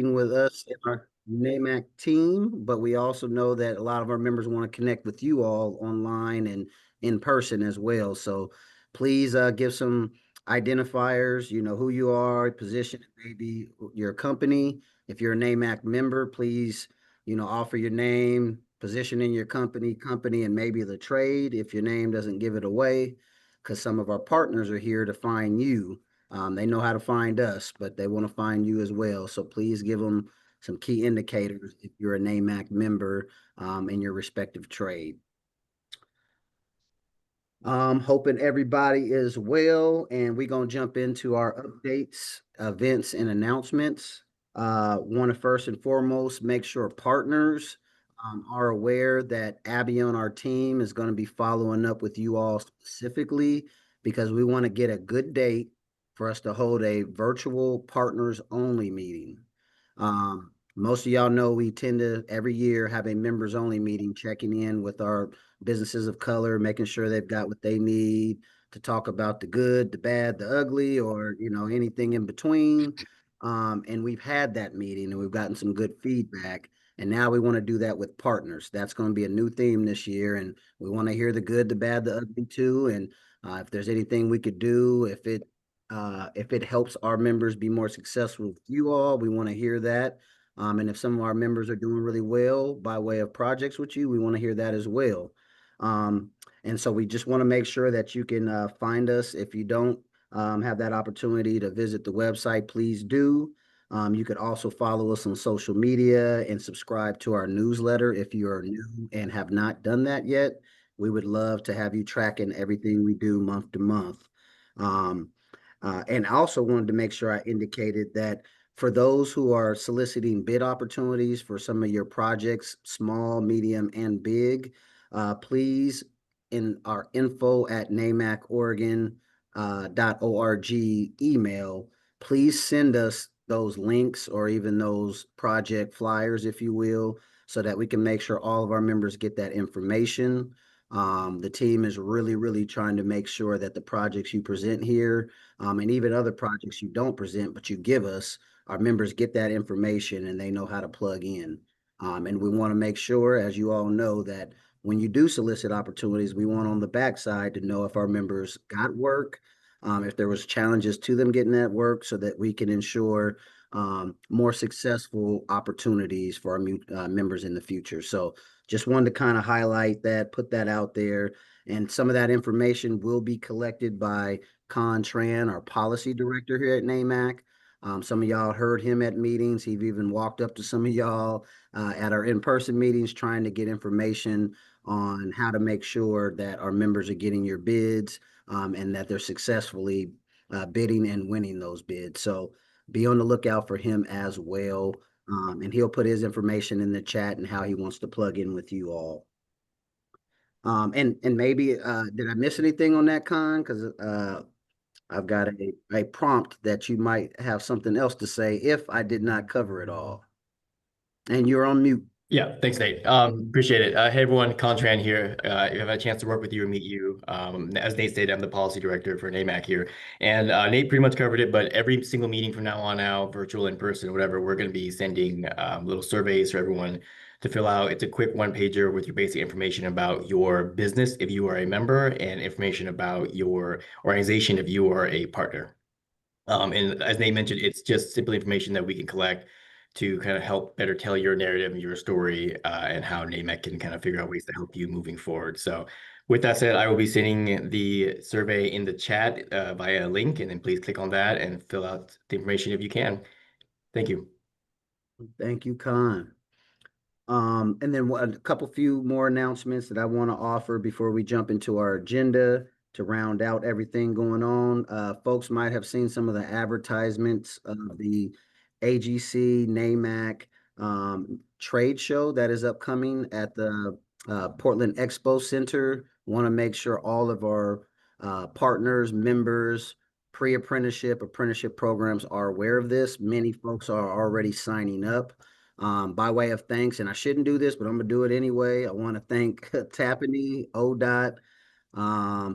with us in our NAMC team, but we also know that a lot of our members want to connect with you all online and in person as well. So please give some identifiers, who you are, position, maybe your company. If you're a NAMC member, please, offer your name, position in your company, and maybe the trade if your name doesn't give it away, because some of our partners are here to find you. They know how to find us, but they want to find you as well. So please give them some key indicators if you're a NAMAC member in your respective trade. Hoping everybody is well, and we're going to jump into our updates, events, and announcements. Want to first and foremost make sure partners are aware that Abby on our team is going to be following up with you all specifically because we want to get a good date for us to hold a virtual partners only meeting. Most of y'all know we tend to every year have a members only meeting, checking in with our businesses of color, making sure they've got what they need to talk about the good, the bad, the ugly, or anything in between. And we've had that meeting and we've gotten some good feedback. And now we want to do that with partners. That's going to be a new theme this year, and we want to hear the good, the bad, the ugly too. And if there's anything we could do, if it helps our members be more successful with you all, we want to hear that. And if some of our members are doing really well by way of projects with you, we want to hear that as well. And so we just want to make sure that you can find us. If you don't have that opportunity to visit the website, please do. You could also follow us on social media and subscribe to our newsletter if you are new and have not done that yet. We would love to have you tracking everything we do month to month. And I also wanted to make sure I indicated that for those who are soliciting bid opportunities for some of your projects, small, medium, and big, please, in our info@NAMC-Oregon.org email, please send us those links or even those project flyers, if you will, so that we can make sure all of our members get that information. The team is really, really trying to make sure that the projects you present here, and even other projects you don't present, but you give us, our members get that information and they know how to plug in. And we want to make sure, as you all know, that when you do solicit opportunities, we want on the backside to know if our members got work, if there was challenges to them getting that work, so that we can ensure more successful opportunities for our members in the future. So just wanted to kind of highlight that, put that out there. And some of that information will be collected by Con Tran, our policy director here at NAMAC. Some of y'all heard him at meetings. He's even walked up to some of y'all at our in-person meetings trying to get information on how to make sure that our members are getting your bids and that they're successfully bidding and winning those bids. So be on the lookout for him as well. And he'll put his information in the chat and how he wants to plug in with you all. And maybe, did I miss anything on that, Con? Because I've got a prompt that you might have something else to say if I did not cover it all. And you're on mute. Yeah, thanks, Nate. Appreciate it. Hey, everyone, Contran here. If I've had a chance to work with you or meet you, as Nate stated, I'm the policy director for NAMAC here. And Nate pretty much covered it, but every single meeting from now on out, virtual, in person, whatever, we're going to be sending little surveys for everyone to fill out. It's a quick one-pager with your basic information about your business if you are a member and information about your organization if you are a partner. And as Nate mentioned, it's just simple information that we can collect to kind of help better tell your narrative and your story and how NAMEC can kind of figure out ways to help you moving forward. So with that said, I will be sending the survey in the chat via a link, and then please click on that and fill out the information if you can. Thank you. Thank you, Con. And then a few more announcements that I want to offer before we jump into our agenda to round out everything going on. Folks might have seen some of the advertisements of the AGC NAMAC trade show that is upcoming at the Portland Expo Center. Want to make sure all of our partners, members, pre-apprenticeship, apprenticeship programs are aware of this. Many folks are already signing up. By way of thanks, and I shouldn't do this, but I'm gonna do it anyway. I want to thank Tapany, ODOT.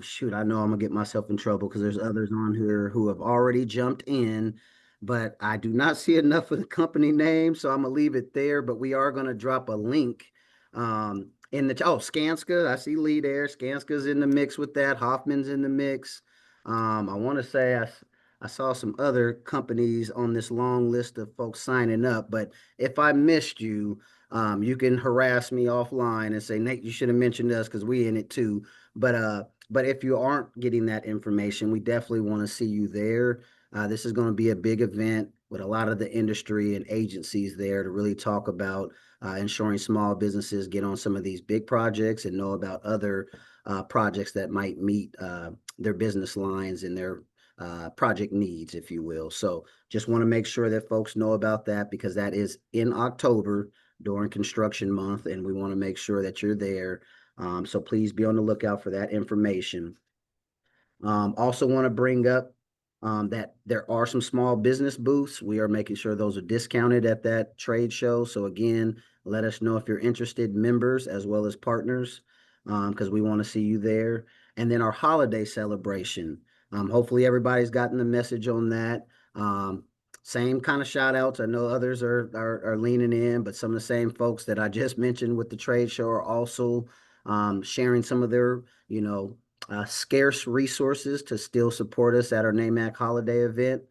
Shoot, I know I'm gonna get myself in trouble because there's others on here who have already jumped in but I do not see enough of the company name, so I'm gonna leave it there. But we are gonna drop a link in the Skanska. I see Lee there. Skanska's in the mix with that. Hoffman's in the mix. I want to say I saw some other companies on this long list of folks signing up, but if I missed you, you can harass me offline and say, Nate, you should have mentioned us because we in it too. But if you aren't getting that information, we definitely want to see you there. This is going to be a big event with a lot of the industry and agencies there to really talk about ensuring small businesses get on some of these big projects and know about other projects that might meet their business lines and their project needs, if you will. So just want to make sure that folks know about that because that is in October during construction month, and we want to make sure that you're there. So please be on the lookout for that information. Also want to bring up that there are some small business booths. We are making sure those are discounted at that trade show. So again, let us know if you're interested, members as well as partners, because we want to see you there. And then our holiday celebration. Hopefully everybody's gotten the message on that. Same kind of shout outs. I know others are leaning in, but some of the same folks that I just mentioned with the trade show are also sharing some of their, scarce resources to still support us at our NAMAC holiday event,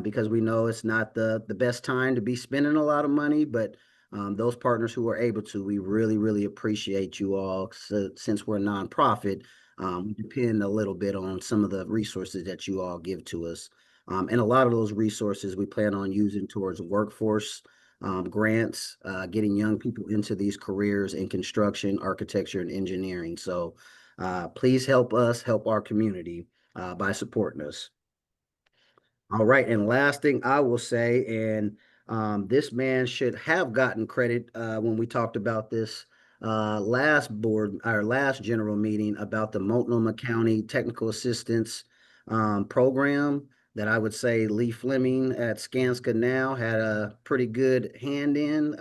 because we know it's not the best time to be spending a lot of money, but those partners who are able to, we really, really appreciate you all. So, since we're a nonprofit, we depend a little bit on some of the resources that you all give to us. And a lot of those resources we plan on using towards workforce grants, getting young people into these careers in construction, architecture, and engineering. So please help us help our community by supporting us. All right, and last thing I will say, and this man should have gotten credit when we talked about this our last general meeting about the Multnomah County Technical Assistance program that I would say Lee Fleming at Skanska now had a pretty good hand in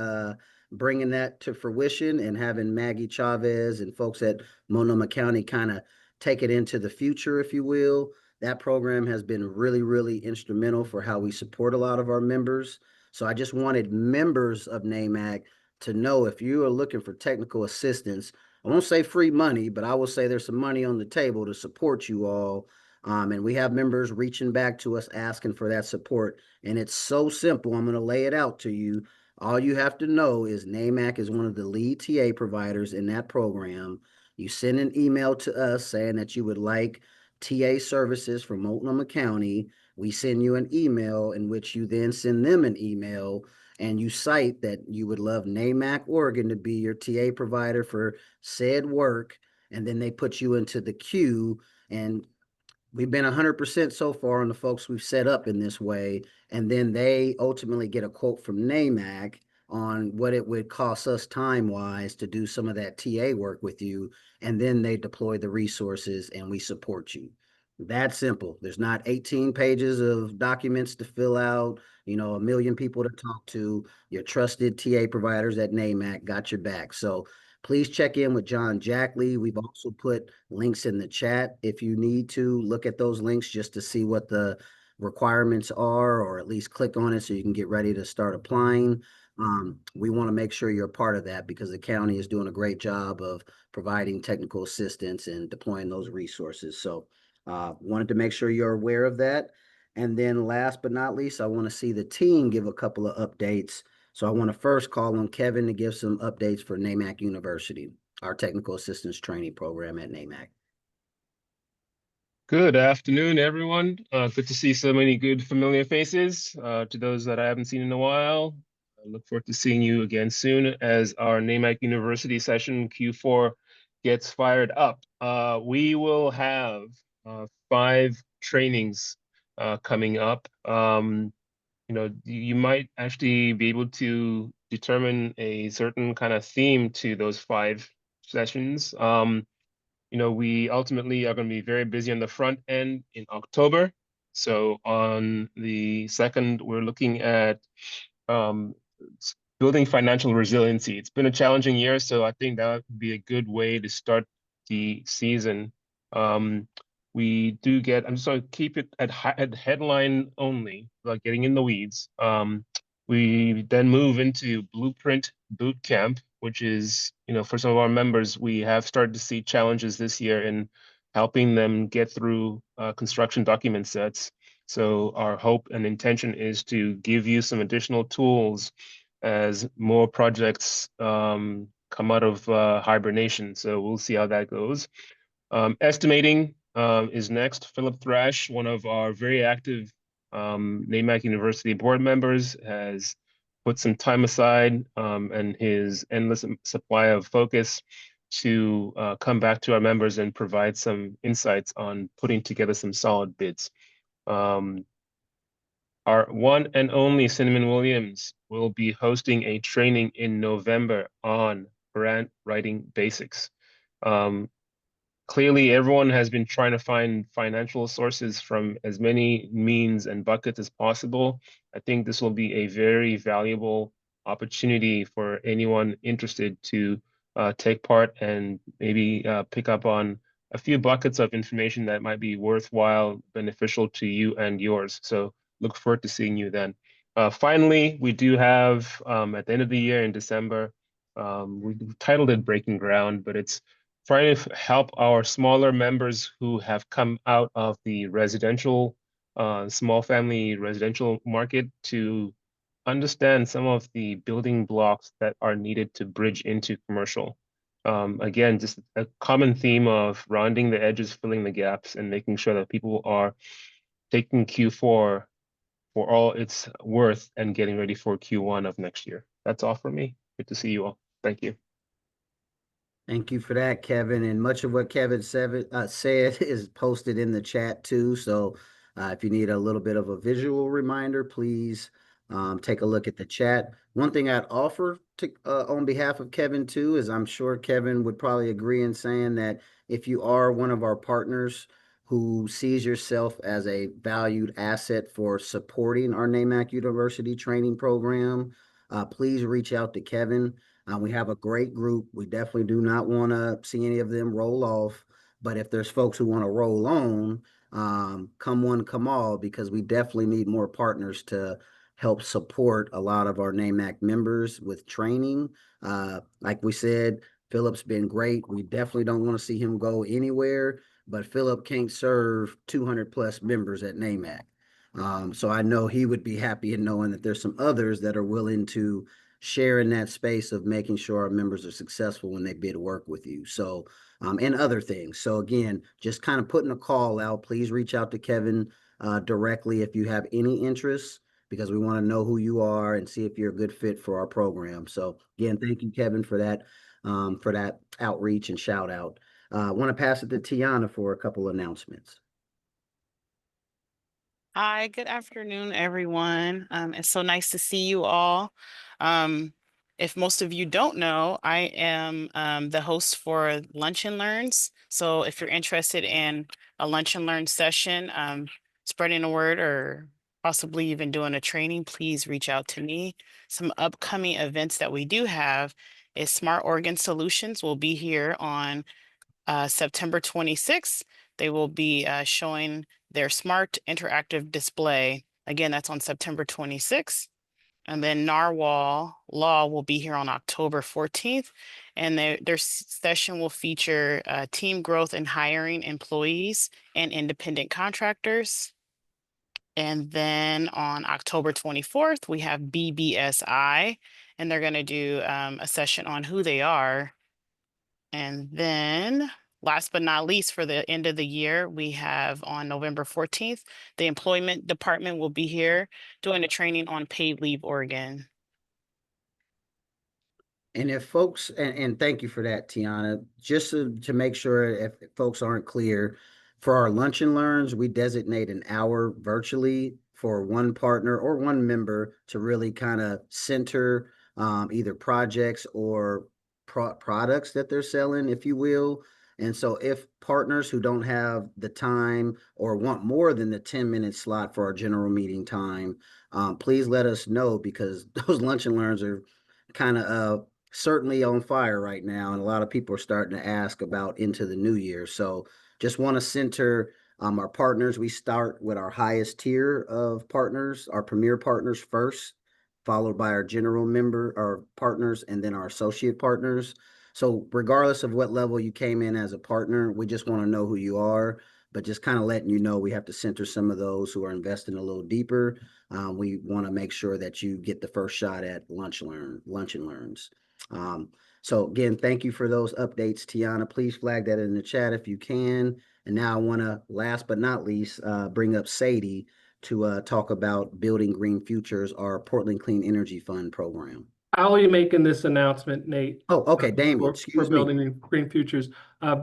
bringing that to fruition and having Maggie Chavez and folks at Multnomah County kind of take it into the future, if you will. That program has been really, really instrumental for how we support a lot of our members. So I just wanted members of NAMAC to know if you are looking for technical assistance, I won't say free money, but I will say there's some money on the table to support you all. And we have members reaching back to us asking for that support. And it's so simple. I'm going to lay it out to you. All you have to know is NAMAC is one of the lead TA providers in that program. You send an email to us saying that you would like TA services from Multnomah County. We send you an email in which you then send them an email and you cite that you would love NAMC-Oregon to be your TA provider for said work. And then they put you into the queue, and we've been 100% so far on the folks we've set up in this way. And then they ultimately get a quote from NAMAC on what it would cost us time wise to do some of that TA work with you. And then they deploy the resources and we support you. That simple. There's not 18 pages of documents to fill out, a million people to talk to. Your trusted TA providers at NAMAC got your back. So please check in with John Jackley. We've also put links in the chat if you need to look at those links just to see what the requirements are, or at least click on it so you can get ready to start applying. We want to make sure you're a part of that because the county is doing a great job of providing technical assistance and deploying those resources. So wanted to make sure you're aware of that. And then last but not least, I want to see the team give a couple of updates. So I want to first call on Kevin to give some updates for NAMAC University, our technical assistance training program at NAMAC. Good afternoon, everyone. Good to see so many good familiar faces. To those that I haven't seen in a while, I look forward to seeing you again soon as our NAMAC University session Q4 gets fired up. We will have 5 trainings coming up. You might actually be able to determine a certain kind of theme to those 5 sessions. We ultimately are going to be very busy on the front end in October. So on the 2nd, we're looking at building financial resiliency. It's been a challenging year, so I think that would be a good way to start the season. we do get, I'm just going to keep it at headline only, like getting in the weeds. We then move into Blueprint Boot Camp, which is, for some of our members, we have started to see challenges this year in helping them get through construction document sets. So our hope and intention is to give you some additional tools as more projects come out of hibernation. So we'll see how that goes. Estimating is next. Philip Thrash, one of our very active NAMC University board members, has put some time aside and his endless supply of focus to come back to our members and provide some insights on putting together some solid bids. Our one and only Cinnamon Williams will be hosting a training in November on grant writing basics. Clearly, everyone has been trying to find financial sources from as many means and buckets as possible. I think this will be a very valuable opportunity for anyone interested to take part and maybe pick up on a few buckets of information that might be worthwhile, beneficial to you and yours. So look forward to seeing you then. Finally, we do have at the end of the year in December, we titled it Breaking Ground, but it's trying to help our smaller members who have come out of the residential, small family residential market to understand some of the building blocks that are needed to bridge into commercial. Again, just a common theme of rounding the edges, filling the gaps, and making sure that people are taking Q4 for all it's worth and getting ready for Q1 of next year. That's all for me. Good to see you all. Thank you. Thank you for that, Kevin. And much of what Kevin said is posted in the chat too. So if you need a little bit of a visual reminder, please take a look at the chat. One thing I'd offer to on behalf of Kevin too is I'm sure Kevin would probably agree in saying that if you are one of our partners who sees yourself as a valued asset for supporting our NAMC University training program, please reach out to Kevin. We have a great group. We definitely do not want to see any of them roll off. But if there's folks who want to roll on, come one, come all, because we definitely need more partners to help support a lot of our NAMAC members with training. Like we said, Philip's been great. We definitely don't want to see him go anywhere, but Philip can't serve 200 plus members at NAMAC. So I know he would be happy in knowing that there's some others that are willing to share in that space of making sure our members are successful when they bid work with you. So, and other things. So again, just kind of putting a call out, please reach out to Kevin directly if you have any interest, because we want to know who you are and see if you're a good fit for our program. So again, thank you, Kevin, for that outreach and shout out. I want to pass it to Tiana for a couple announcements. Hi, good afternoon, everyone. It's so nice to see you all. If most of you don't know, I am the host for Lunch and Learns. So if you're interested in a Lunch and Learn session, spreading the word or possibly even doing a training, please reach out to me. Some upcoming events that we do have is Smart Oregon Solutions will be here on September 26th. They will be showing their smart interactive display. Again, that's on September 26th. And then Narwhal Law will be here on October 14th. And their session will feature team growth and hiring employees and independent contractors. And then on October 24th, we have BBSI, and they're going to do a session on who they are. And then last but not least, for the end of the year, we have on November 14th, the Employment Department will be here doing a training on paid leave Oregon. And if folks, and thank you for that, Tiana, just to make sure if folks aren't clear, for our Lunch and Learns, we designate an hour virtually for one partner or one member to really kind of center either projects or products that they're selling, if you will. And so if partners who don't have the time or want more than the 10-minute slot for our general meeting time, please let us know, because those Lunch and Learns are kind of certainly on fire right now. And a lot of people are starting to ask about into the new year. So just want to center Our partners, we start with our highest tier of partners, our premier partners first, followed by our general member, our partners, and then our associate partners. So regardless of what level you came in as a partner, we just want to know who you are, but just kind of letting you know we have to center some of those who are investing a little deeper. We want to make sure that you get the first shot at lunch and learns. So again, thank you for those updates, Tiana. Please flag that in the chat if you can. And now I want to, last but not least, bring up Sadie to talk about Building Green Futures, our Portland Clean Energy Fund program. I'll be making this announcement, Nate. Oh, okay, Damien, excuse me. Building Green Futures.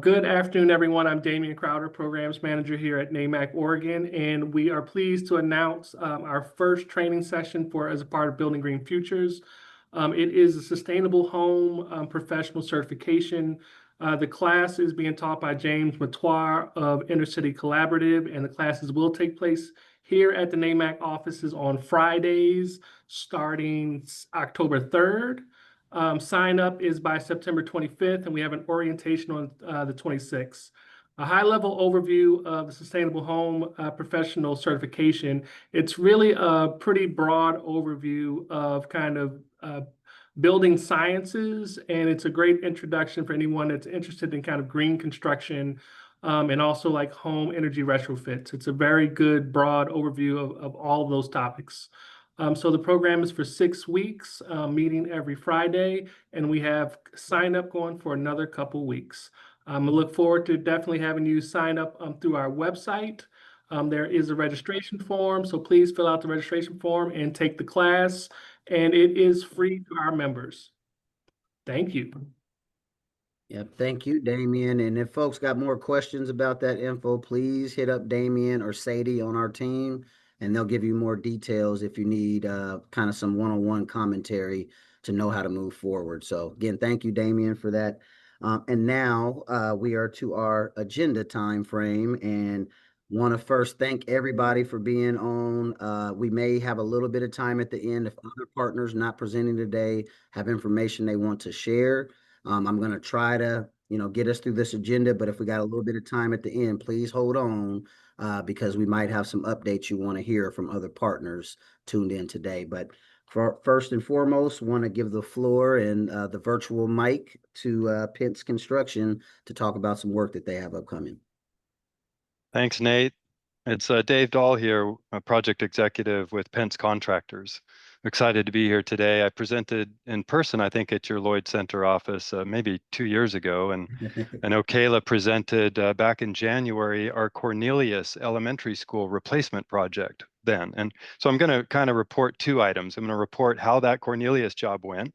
Good afternoon, everyone. I'm Damien Crowder, Programs Manager here at NAMC-Oregon, and we are pleased to announce our first training session as a part of Building Green Futures. It is a Sustainable Home Professional Certification. The class is being taught by James Matoir of Intercity Collaborative, and the classes will take place here at the NAMC offices on Fridays, starting October 3rd. Sign up is by September 25th, and we have an orientation on the 26th. A high-level overview of the Sustainable Home Professional Certification. It's really a pretty broad overview of kind of building sciences, and it's a great introduction for anyone that's interested in kind of green construction and also like home energy retrofits. It's a very good broad overview of all of those topics. So the program is for 6 weeks, meeting every Friday, and we have sign up going for another couple weeks. I look forward to definitely having you sign up through our website. There is a registration form, so please fill out the registration form and take the class, and it is free to our members. Thank you. Yep, thank you, Damien. And if folks got more questions about that info, please hit up Damien or Sadie on our team, and they'll give you more details if you need kind of some one-on-one commentary to know how to move forward. So again, thank you, Damien, for that. And now we are to our agenda time frame, and want to first thank everybody for being on. We may have a little bit of time at the end if other partners not presenting today have information they want to share. I'm going to try to, get us through this agenda, but if we got a little bit of time at the end, please hold on because we might have some updates you want to hear from other partners tuned in today. But first and foremost, want to give the floor and the virtual mic to Pence Construction to talk about some work that they have upcoming. Thanks, Nate. It's Dave Dahl here, a project executive with Pence Contractors. Excited to be here today. I presented in person, I think, at your Lloyd Center office maybe 2 years ago, and I know Kayla presented back in January our Cornelius Elementary School replacement project then. And so I'm going to kind of report 2 items. I'm going to report how that Cornelius job went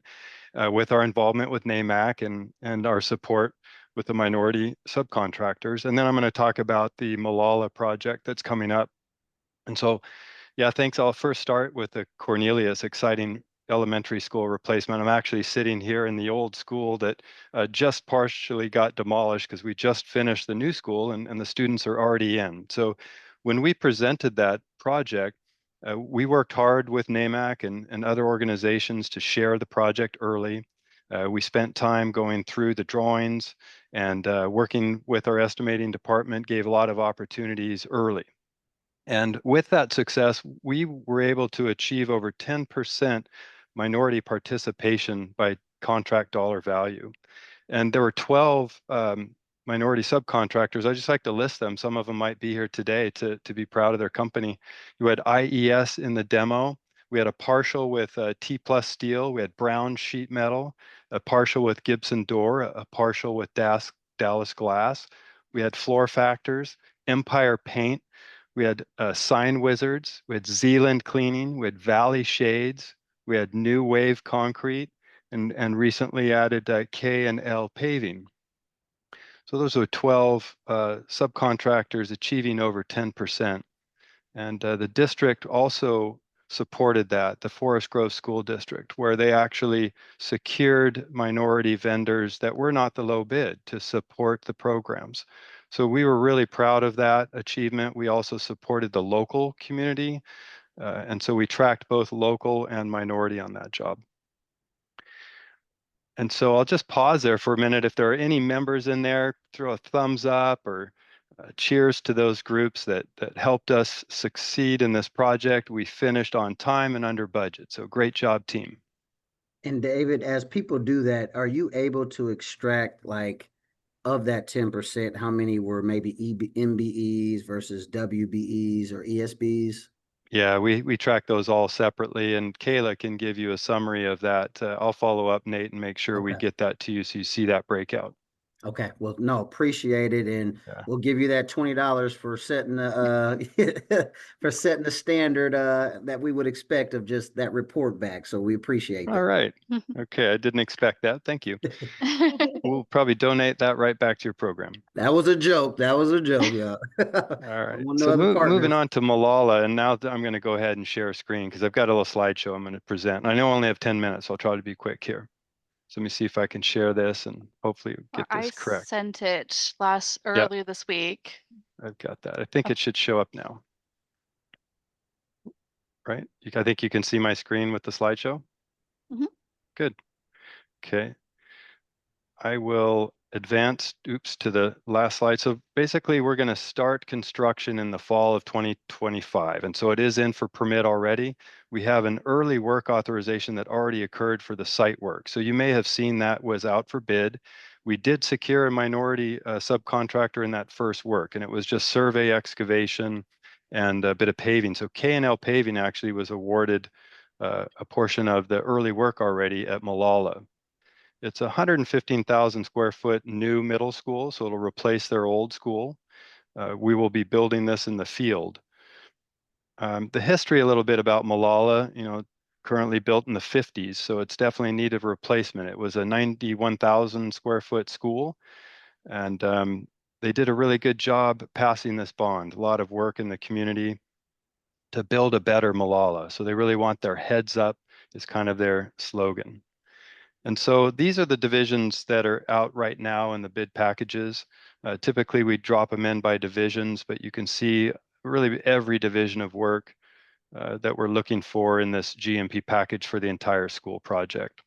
with our involvement with NAMC and our support with the minority subcontractors. And then I'm going to talk about the Malala project that's coming up. And so, yeah, thanks. I'll first start with the Cornelius exciting elementary school replacement. I'm actually sitting here in the old school that just partially got demolished because we just finished the new school and the students are already in. So when we presented that project, we worked hard with NAMC and other organizations to share the project early. We spent time going through the drawings and working with our estimating department gave a lot of opportunities early. And with that success, we were able to achieve over 10% minority participation by contract dollar value. And there were 12 minority subcontractors. I just like to list them. Some of them might be here today to be proud of their company. You had IES in the demo. We had a partial with T-Plus Steel. We had Brown Sheet Metal, a partial with Gibson Door, a partial with Dallas Glass. We had Floor Factors, Empire Paint. We had Sign Wizards. We had Zealand Cleaning. We had Valley Shades. We had New Wave Concrete, and recently added K&L Paving. So those are 12 subcontractors achieving over 10%. And the district also supported that, the Forest Grove School District, where they actually secured minority vendors that were not the low bid to support the programs. So we were really proud of that achievement. We also supported the local community. And so we tracked both local and minority on that job. And so I'll just pause there for a minute. If there are any members in there, throw a thumbs up or cheers to those groups that helped us succeed in this project. We finished on time and under budget. So great job, team. And David, as people do that, are you able to extract, like, of that 10%, how many were maybe MBEs versus WBEs or ESBs? Yeah, we track those all separately, and Kayla can give you a summary of that. I'll follow up, Nate, and make sure we Okay. get that to you so you see that breakout. Okay, well, no, appreciate it, and Yeah. we'll give you that $20 for setting the for setting the standard that we would expect of just that report back. So we appreciate All that. right. Okay, I didn't expect that. Thank you. We'll probably donate that right back to your program. That was a joke. That was a joke, yeah. All right. want no So other moving partners. on to Malala, and now I'm going to go ahead and share a screen because I've got a little slideshow I'm going to present. I know I only have 10 minutes, so I'll try to be quick here. So let me see if I can share this and hopefully get I this correct. sent it Yeah. earlier this week. I've got that. I think it should show up now. Right? I think you can see my screen with the slideshow. Mhm. Good. Okay. I will advance, to the last slide. So basically, we're going to start construction in the fall of 2025. And so it is in for permit already. We have an early work authorization that already occurred for the site work. So you may have seen that was out for bid. We did secure a minority subcontractor in that first work, and it was just survey excavation and a bit of paving. So K&L Paving actually was awarded a portion of the early work already at Malala. It's a 115,000 square foot new middle school, so it'll replace their old school. We will be building this in the field. The history a little bit about Malala, currently built in the 50s, so it's definitely in need of replacement. It was a 91,000 square foot school, and they did a really good job passing this bond. A lot of work in the community to build a better Malala. So they really want their heads up is kind of their slogan. And so these are the divisions that are out right now in the bid packages. Typically, we drop them in by divisions, but you can see really every division of work that we're looking for in this GMP package for the entire school project.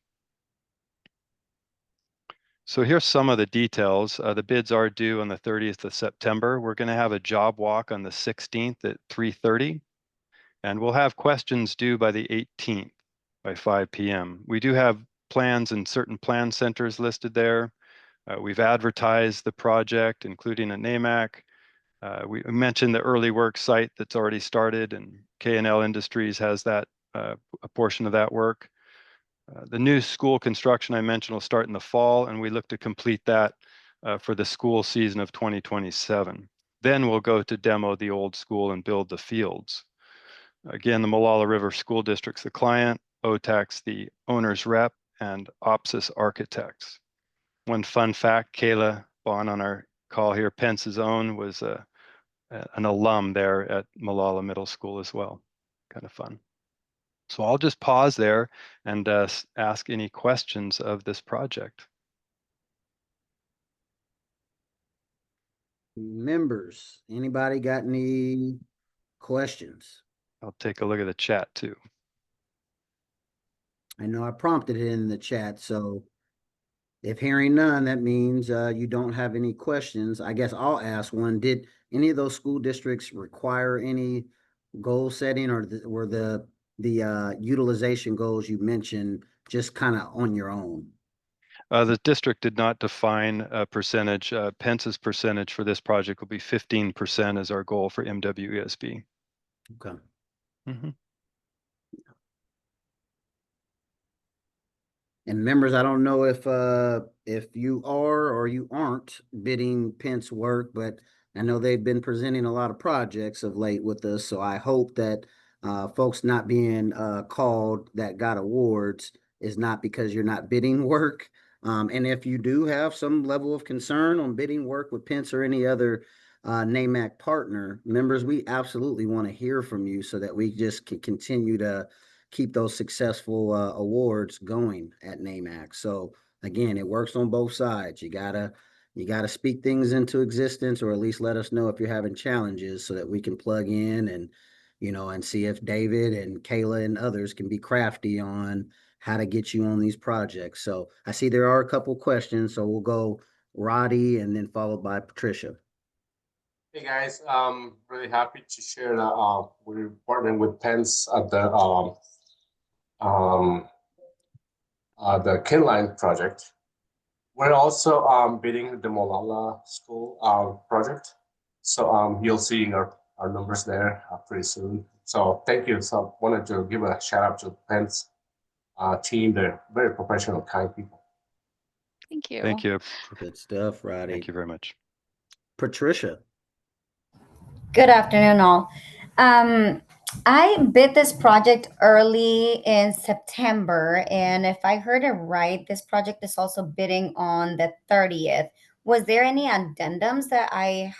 So here's some of the details. The bids are due on the 30th of September. We're going to have a job walk on the 16th at 3:30, and we'll have questions due by the 18th by 5 p.m. We do have plans in certain plan centers listed there. We've advertised the project, including a NAMC. We mentioned the early work site that's already started, and K&L Industries has that a portion of that work. The new school construction I mentioned will start in the fall, and we look to complete that for the school season of 2027. Then we'll go to demo the old school and build the fields. Again, the Malala River School District's the client, OTAC's the owner's rep, and OPSIS Architects. One fun fact, Kayla Bond on our call here, Pence's own, was an alum there at Malala Middle School as well. Kind of fun. So I'll just pause there and ask any questions of this project. Members, anybody got any questions? I'll take a look at the chat too. I know I prompted it in the chat, so if hearing none, that means you don't have any questions. I guess I'll ask one. Did any of those school districts require any goal setting, or were the utilization goals you mentioned just kind of on your own? The district did not define a percentage. Pence's percentage for this project will be 15% as our goal for MWESB. Okay. Mm-hmm. And members, I don't know if you are or you aren't bidding Pence work, but I know they've been presenting a lot of projects of late with us. So I hope that folks not being called that got awards is not because you're not bidding work. And if you do have some level of concern on bidding work with Pence or any other NAMC partner, members, we absolutely want to hear from you so that we just can continue to keep those successful awards going at NAMC. So again, it works on both sides. You gotta speak things into existence, or at least let us know if you're having challenges so that we can plug in and, and see if David and Kayla and others can be crafty on how to get you on these projects. So I see there are a couple questions, so we'll go Roddy and then followed by Patricia. Hey guys, really happy to share that we're partnering with Pence at um, the Kinline project. We're also bidding the Molalla School project. So you'll see our numbers there pretty soon. So thank you. So wanted to give a shout out to Pence team. They're very professional, kind people. Thank you. Thank you. Good stuff, Roddy. Thank you very much. Patricia. Good afternoon, all. I bid this project early in September, and if I heard it right, this project is also bidding on the 30th. Was there any addendums that I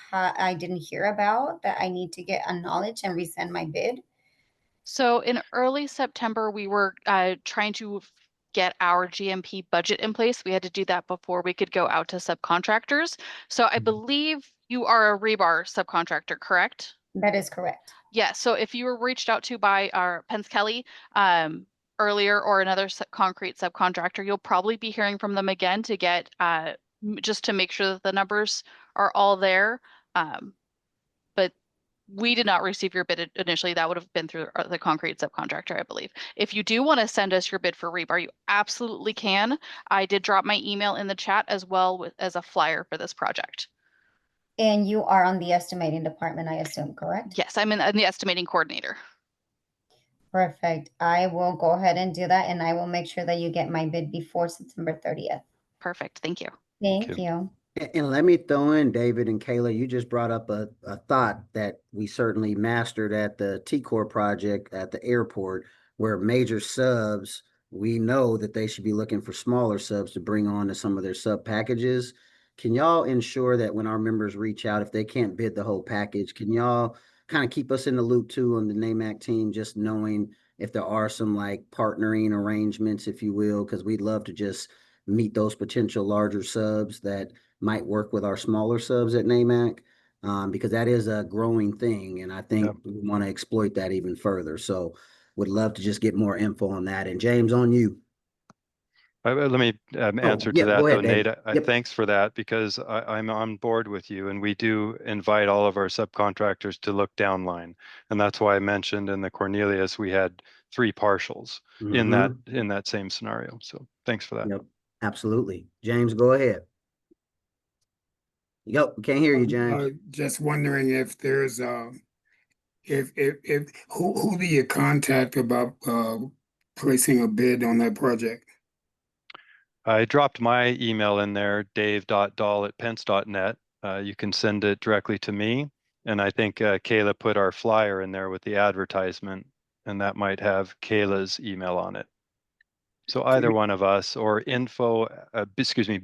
didn't hear about that I need to get acknowledged and resend my bid? So in early September, we were trying to get our GMP budget in place. We had to do that before we could go out to subcontractors. So I believe you are a rebar subcontractor, correct? That is correct. Yeah, so if you were reached out to by our Pence Kelly earlier or another concrete subcontractor, you'll probably be hearing from them again to get just to make sure that the numbers are all there. But we did not receive your bid initially. That would have been through the concrete subcontractor, I believe. If you do want to send us your bid for rebar, you absolutely can. I did drop my email in the chat as well as a flyer for this project. And you are on the estimating department, I assume, correct? Yes, I'm the estimating coordinator. Perfect. I will go ahead and do that, and I will make sure that you get my bid before September 30th. Perfect. Thank you. Thank you. And let me throw in, David and Kayla, you just brought up a thought that we certainly mastered at the T-Core project at the airport, where major subs, we know that they should be looking for smaller subs to bring on to some of their sub packages. Can y'all ensure that when our members reach out, if they can't bid the whole package, can y'all kind of keep us in the loop too on the NAMC team, just knowing if there are some like partnering arrangements, if you will, because we'd love to just meet those potential larger subs that might work with our smaller subs at NAMC, because that is a growing thing. And I think we want to exploit that even further. So would love to just get more info on that. And James, on you. Let me answer to yeah, that go ahead, though, Nate. Yep. Thanks for that, because I'm on board with you, and we do invite all of our subcontractors to look downline. And that's why I mentioned in the Cornelius, we had 3 partials in that same scenario. So thanks for that. Yep, absolutely. James, go ahead. Yep, can't hear you, James. Just wondering if there's who do you contact about placing a bid on that project? I dropped my email in there, dave.dahl@pence.net. You can send it directly to me. And I think Kayla put our flyer in there with the advertisement, and that might have Kayla's email on it. So either one of us, or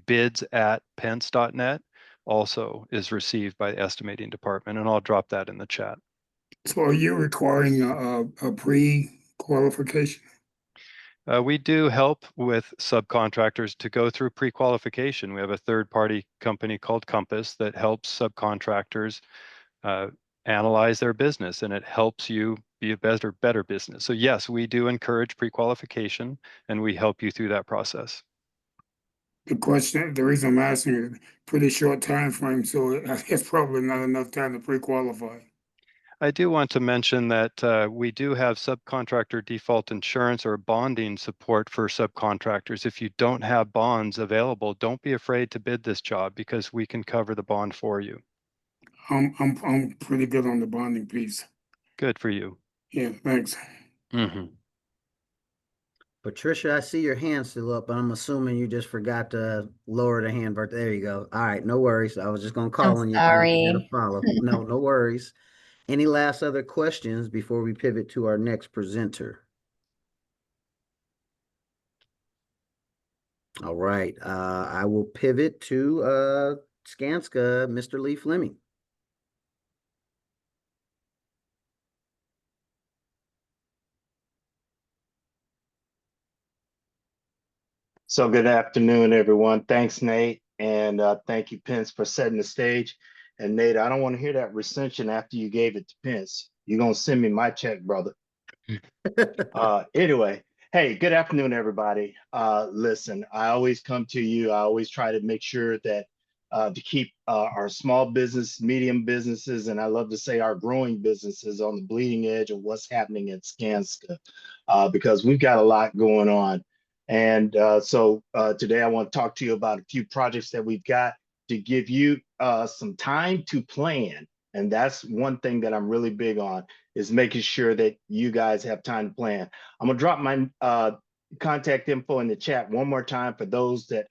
bids@pence.net also is received by the estimating department, and I'll drop that in the chat. So are you requiring a pre-qualification? We do help with subcontractors to go through pre-qualification. We have a third-party company called Compass that helps subcontractors analyze their business, and it helps you be a better business. So yes, we do encourage pre-qualification, and we help you through that process. The reason I'm asking is pretty short time frame, so it's probably not enough time to pre-qualify. I do want to mention that we do have subcontractor default insurance or bonding support for subcontractors. If you don't have bonds available, don't be afraid to bid this job, because we can cover the bond for you. I'm pretty good on the bonding piece. Good for you. Yeah, thanks. Patricia, I see your hand still up, but I'm assuming you just forgot to lower the hand. But there you go. All right, no worries. I was just gonna call on you. Sorry. Follow. No worries. Any last other questions before we pivot to our next presenter? All right. I will pivot to Skanska, Mr. Lee Fleming. So good afternoon, everyone. Thanks, Nate. And thank you, Pence, for setting the stage. And Nate, I don't want to hear that recension after you gave it to Pence. You're going to send me my check, brother. Anyway, hey, good afternoon, everybody. Listen, I always come to you. I always try to make sure that to keep our small business, medium businesses, and I love to say our growing businesses on the bleeding edge of what's happening at Skanska, because we've got a lot going on. And so today I want to talk to you about a few projects that we've got to give you some time to plan. And that's one thing that I'm really big on, is making sure that you guys have time to plan. I'm gonna drop my contact info in the chat one more time for those that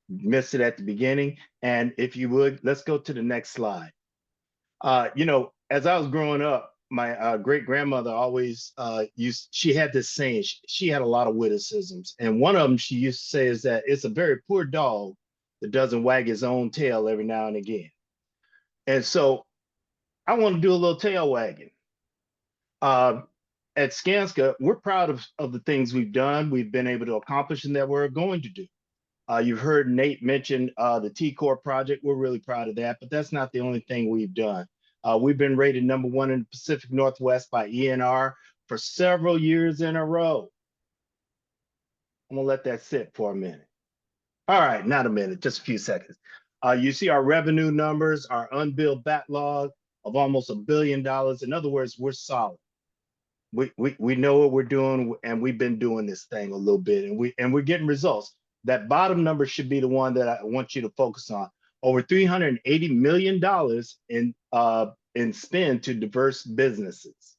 missed it at the beginning. And if you would, let's go to the next slide. You know, as I was growing up, my great grandmother always she had this saying, she had a lot of witticisms. And one of them she used to say is that it's a very poor dog that doesn't wag his own tail every now and again. And so I want to do a little tail wagging. At Skanska, we're proud of the things we've done, we've been able to accomplish, and that we're going to do. You've heard Nate mention the T-Core project. We're really proud of that, but that's not the only thing we've done. We've been rated #1 in the Pacific Northwest by ENR for several years in a row. I'm gonna let that sit for a minute. All right, not a minute, just a few seconds. You see our revenue numbers, our unbilled backlog of almost $1 billion. In other words, we're solid. We know what we're doing, and we've been doing this thing a little bit, and we're getting results. That bottom number should be the one that I want you to focus on. Over $380 million in spend to diverse businesses.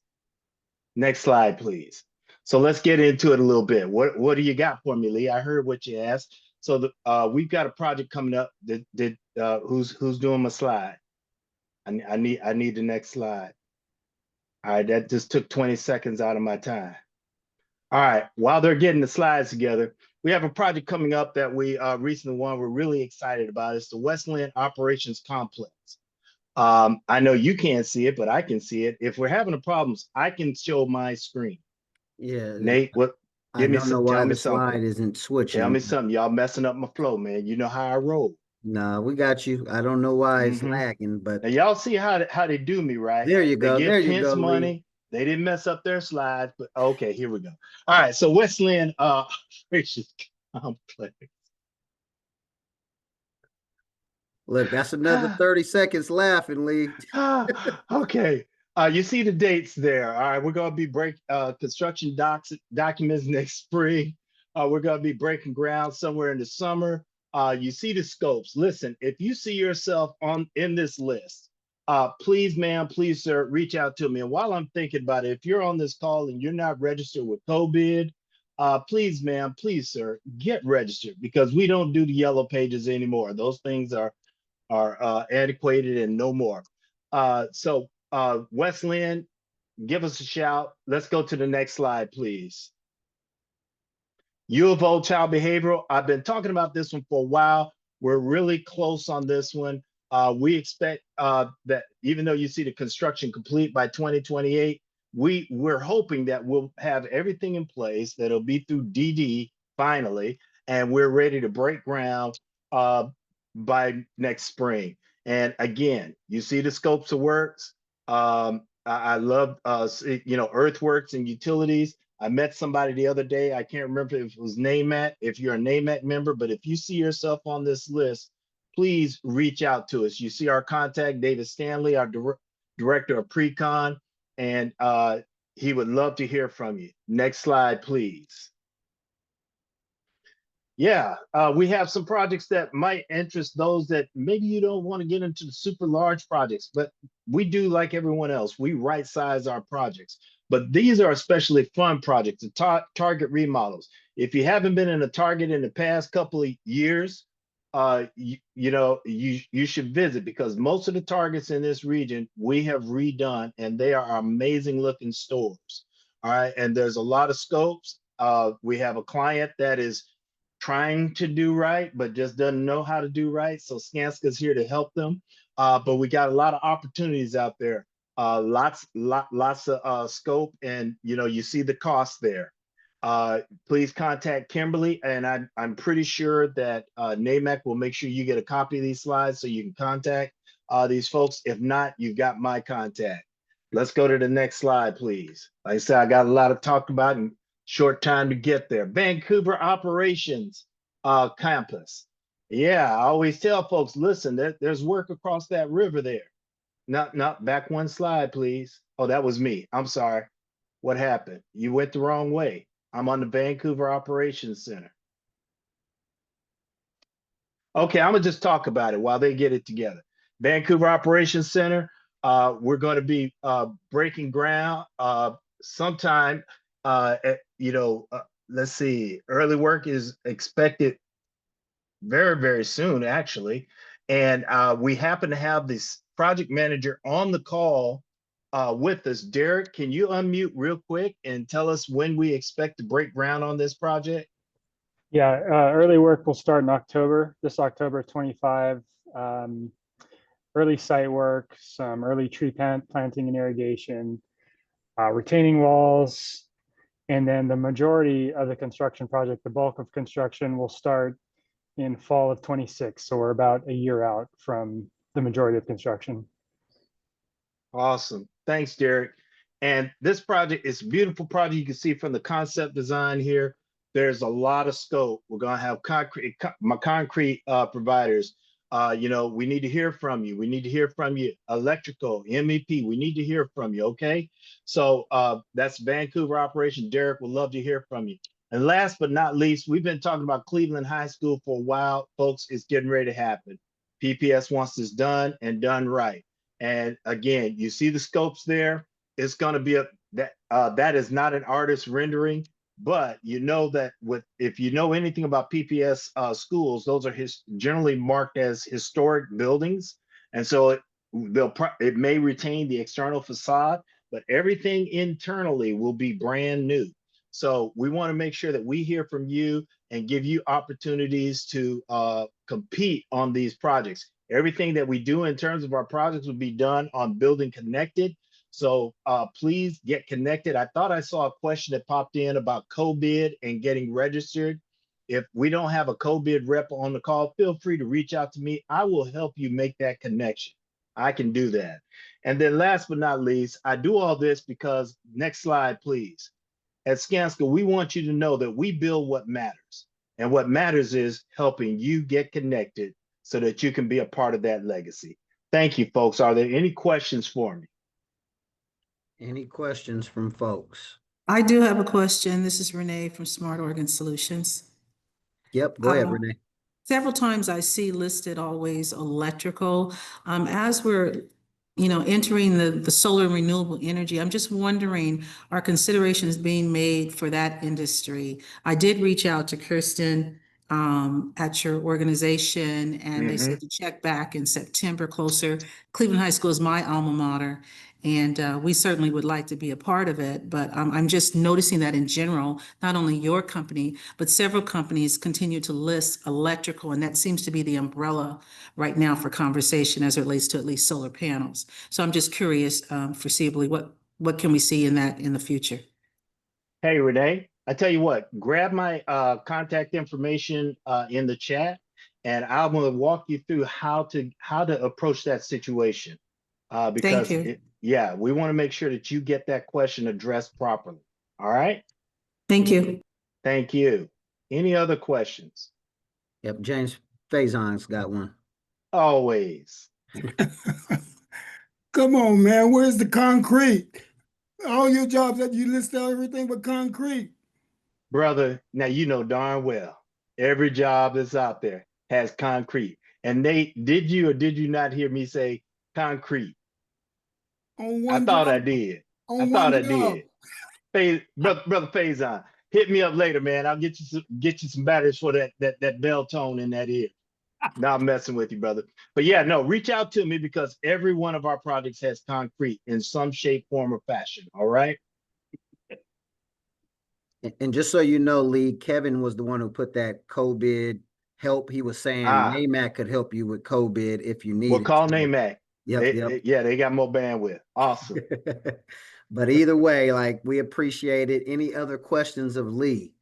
Next slide, please. So let's get into it a little bit. What do you got for me, Lee? I heard what you asked. So we've got a project coming up. Who's doing my slide? I need the next slide. All right, that just took 20 seconds out of my time. All right, while they're getting the slides together, we have a project coming up that we recently won. We're really excited about. It's the Westland Operations Complex. I know you can't see it, but I can see it. If we're having problems, I can show my screen. Yeah. Nate, what? I don't know why the slide isn't switching. Tell me something. Y'all messing up my flow, man. You know how I roll. Nah, we got you. I don't know why it's lagging, but now y'all see how they do me, right? There you go. They give There you Pence go, money. Lee. They didn't mess up their slides, but okay, here we go. All right, so Westland Operations Complex. Look, that's another 30 seconds laughing, Lee. Okay. You see the dates there. All right, we're gonna be construction documents next spring. We're gonna be breaking ground somewhere in the summer. You see the scopes. Listen, if you see yourself in this list, please, ma'am, please, sir, reach out to me. And while I'm thinking about it, if you're on this call and you're not registered with COVID, please, ma'am, please, sir, get registered, because we don't do the yellow pages anymore. Those things are antiquated and no more. So Westland, give us a shout. Let's go to the next slide, please. U of O Child Behavioral. I've been talking about this one for a while. We're really close on this one. We expect that even though you see the construction complete by 2028, we're hoping that we'll have everything in place, that'll be through DD finally, and we're ready to break ground by next spring. And again, you see the scopes of works. I love earthworks and utilities. I met somebody the other day. I can't remember if it was NAMC, if you're a NAMC member, but if you see yourself on this list, please reach out to us. You see our contact, David Stanley, our director of pre-con, and he would love to hear from you. Next slide, please. Yeah, we have some projects that might interest those that maybe you don't want to get into the super large projects, but we do like everyone else. We right size our projects, but these are especially fun projects, the Target remodels. If you haven't been in a Target in the past couple of years, you should visit, because most of the Targets in this region we have redone, and they are amazing looking stores. All right, and there's a lot of scopes. We have a client that is trying to do right, but just doesn't know how to do right. So Skanska is here to help them. But we got a lot of opportunities out there, lots of scope, and you see the cost there. Please contact Kimberly, and I'm pretty sure that NAMC will make sure you get a copy of these slides so you can contact these folks. If not, you've got my contact. Let's go to the next slide, please. Like I said, I got a lot to talk about and short time to get there. Vancouver Operations Campus. Yeah, I always tell folks, listen, there's work across that river there. Not back one slide, please. Oh, that was me. I'm sorry. What happened? You went the wrong way. I'm on the Vancouver Operations Center. Okay, I'm gonna just talk about it while they get it together. Vancouver Operations Center, we're gonna be breaking ground sometime, let's see, early work is expected very, very soon, actually. And we happen to have this project manager on the call with us. Derek, can you unmute real quick and tell us when we expect to break ground on this project? Yeah, early work will start in October, this October 25. Early site work, some early tree planting and irrigation, retaining walls, and then the majority of the construction project, the bulk of construction will start in fall of 26. So we're about a year out from the majority of construction. Awesome. Thanks, Derek. And this project is a beautiful project. You can see from the concept design here, there's a lot of scope. We're going to have concrete providers. We need to hear from you. We need to hear from you. Electrical, MEP, we need to hear from you. Okay. So that's Vancouver operation. Derek would love to hear from you. And last but not least, we've been talking about Cleveland High School for a while. Folks, it's getting ready to happen. PPS wants this done and done right. And again, you see the scopes there. It's going to be that is not an artist rendering, but you know that if you know anything about PPS schools, those are generally marked as historic buildings, and so it may retain the external facade, but everything internally will be brand new. So we want to make sure that we hear from you and give you opportunities to compete on these projects. Everything that we do in terms of our projects will be done on Building Connected. So please get connected. I thought I saw a question that popped in about co-bid and getting registered. If we don't have a co-bid rep on the call, feel free to reach out to me. I will help you make that connection. I can do that. And then last but not least, I do all this because, next slide, please. At Skanska, we want you to know that we build what matters. And what matters is helping you get connected so that you can be a part of that legacy. Thank you, folks. Are there any questions for me? Any questions from folks? I do have a question. This is Renee from Smart Oregon Solutions. Yep, go ahead, Renee. Several times I see listed always electrical. As we're entering the solar and renewable energy, I'm just wondering, are considerations being made for that industry? I did reach out to Kirsten at your organization, and they said to check back in September closer. Cleveland High School is my alma mater, and we certainly would like to be a part of it. But I'm just noticing that in general, not only your company, but several companies continue to list electrical, and that seems to be the umbrella right now for conversation as it relates to at least solar panels. So I'm just curious, foreseeably, what can we see in that in the future? Hey, Renee, I tell you what, grab my contact information in the chat, and I'm going to walk you through how to approach that situation. Because Thank you. we want to make sure that you get that question addressed properly. All right. Thank you. Thank you. Any other questions? Yep, James Faison's got one. Always. Come on, man. Where's the concrete? All your jobs that you list out everything but concrete. Brother, now you know darn well every job that's out there has concrete. And Nate, did you or did you not hear me say concrete? On one I thought job. I did. On I thought I job. did. Brother Faison, hit me up later, man. I'll get you some batteries for that bell tone in that ear. Now I'm messing with you, brother. But yeah, no, reach out to me because every one of our projects has concrete in some shape, form, or fashion. All right. And just so you know, Lee, Kevin was the one who put that co-bid help. He was saying NAMC could help you with co-bid if you need it. We'll call NAMC. Yep. Yeah, they got more bandwidth. Awesome. But either way, like, we appreciate it. Any other questions of Lee?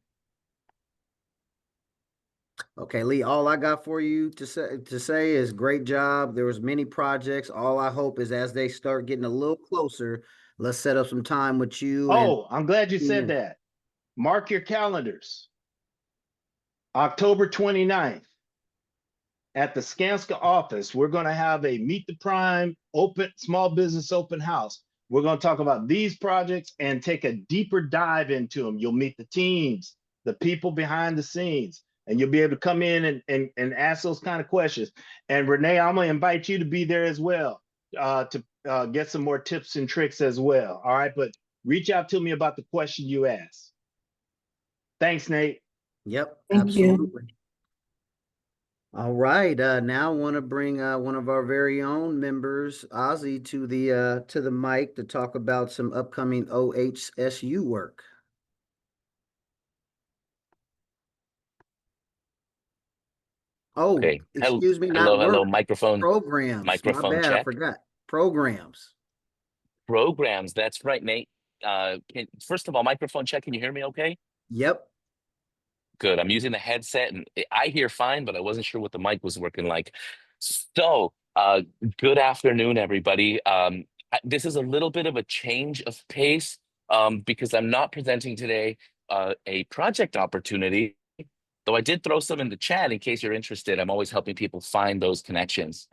Okay, Lee, all I got for you to say is great job. There was many projects. All I hope is as they start getting a little closer, let's set up some time with you. Oh, I'm glad you said that. Mark your calendars. October 29th. at the Skanska office, we're going to have a Meet the Prime open small business open house. We're going to talk about these projects and take a deeper dive into them. You'll meet the teams, the people behind the scenes, and you'll be able to come in and ask those kind of questions. And Renee, I'm going to invite you to be there as well to get some more tips and tricks as well. All right, but reach out to me about the question you asked. Thanks, Nate. Yep, Thank you. absolutely. All right, now I want to bring one of our very own members, Ozzy, to the mic to talk about some upcoming OHSU work. Oh, Okay. excuse me, Hello, not hello, work, microphone, programs. My microphone bad, I check. forgot. Programs. Programs, that's right, Nate. First of all, microphone check, can you hear me okay? Yep. Good. I'm using the headset and I hear fine, but I wasn't sure what the mic was working like. So, good afternoon, everybody. This is a little bit of a change of pace because I'm not presenting today a project opportunity, though I did throw some in the chat in case you're interested. I'm always helping people find those connections.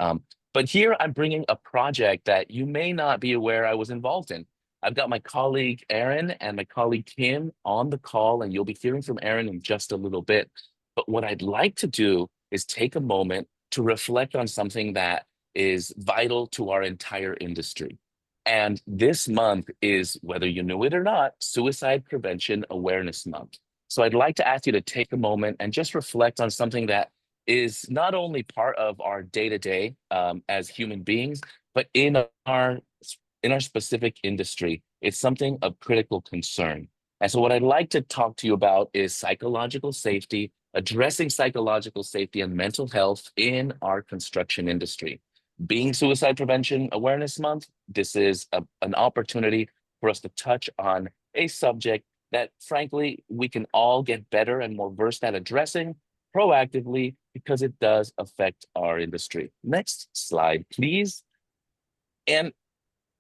But here I'm bringing a project that you may not be aware I was involved in. I've got my colleague Aaron and my colleague Kim on the call, and you'll be hearing from Aaron in just a little bit. But what I'd like to do is take a moment to reflect on something that is vital to our entire industry. And this month is, whether you knew it or not, Suicide Prevention Awareness Month. So I'd like to ask you to take a moment and just reflect on something that is not only part of our day-to-day as human beings, but in our specific industry, it's something of critical concern. And so what I'd like to talk to you about is psychological safety, addressing psychological safety and mental health in our construction industry. Being Suicide Prevention Awareness Month, this is an opportunity for us to touch on a subject that, frankly, we can all get better and more versed at addressing proactively because it does affect our industry. Next slide, please. And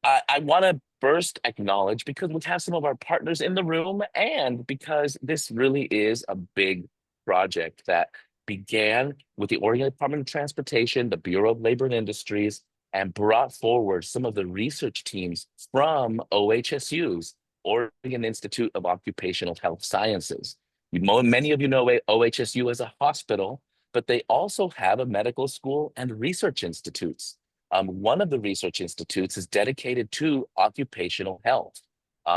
I want to first acknowledge, because we have some of our partners in the room and because this really is a big project that began with the Oregon Department of Transportation, the Bureau of Labor and Industries, and brought forward some of the research teams from OHSU's, Oregon Institute of Occupational Health Sciences. Many of you know OHSU as a hospital, but they also have a medical school and research institutes. One of the research institutes is dedicated to occupational health.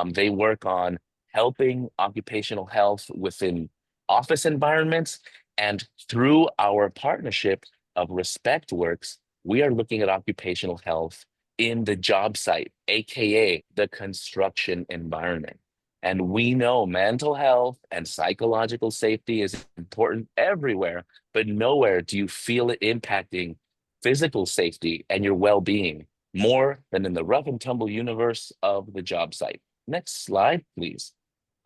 They work on helping occupational health within office environments, and through our partnership of RespectWorks, we are looking at occupational health in the job site, AKA the construction environment. And we know mental health and psychological safety is important everywhere, but nowhere do you feel it impacting physical safety and your well-being more than in the rough and tumble universe of the job site. Next slide, please.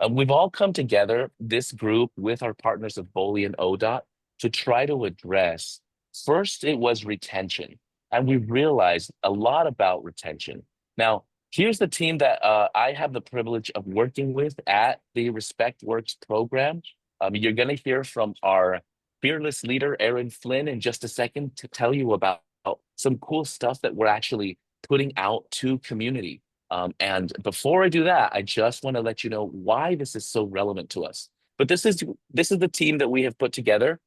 We've all come together, this group, with our partners of BOLI and ODOT to try to address, first it was retention, and we realized a lot about retention. Now, here's the team that I have the privilege of working with at the RespectWorks program. You're gonna hear from our fearless leader, Aaron Flynn, in just a second to tell you about some cool stuff that we're actually putting out to community. And before I do that, I just want to let you know why this is so relevant to us. But this is the team that we have put together,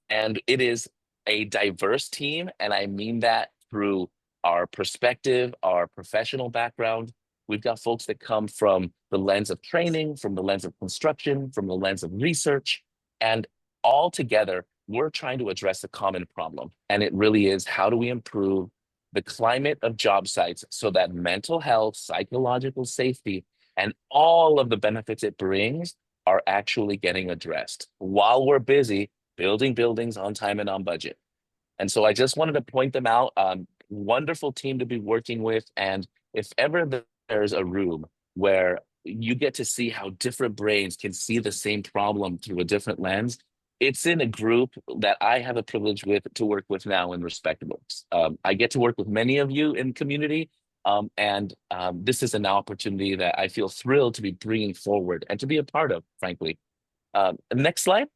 and it is a diverse team, and I mean that through our perspective, our professional background. We've got folks that come from the lens of training, from the lens of construction, from the lens of research, and all together, we're trying to address a common problem. And it really is, how do we improve the climate of job sites so that mental health, psychological safety, and all of the benefits it brings are actually getting addressed while we're busy building buildings on time and on budget. And so I just wanted to point them out. Wonderful team to be working with. And if ever there's a room where you get to see how different brains can see the same problem through a different lens, it's in a group that I have a privilege to work with now in RespectWorks. I get to work with many of you in community, and this is an opportunity that I feel thrilled to be bringing forward and to be a part of, frankly. Next slide.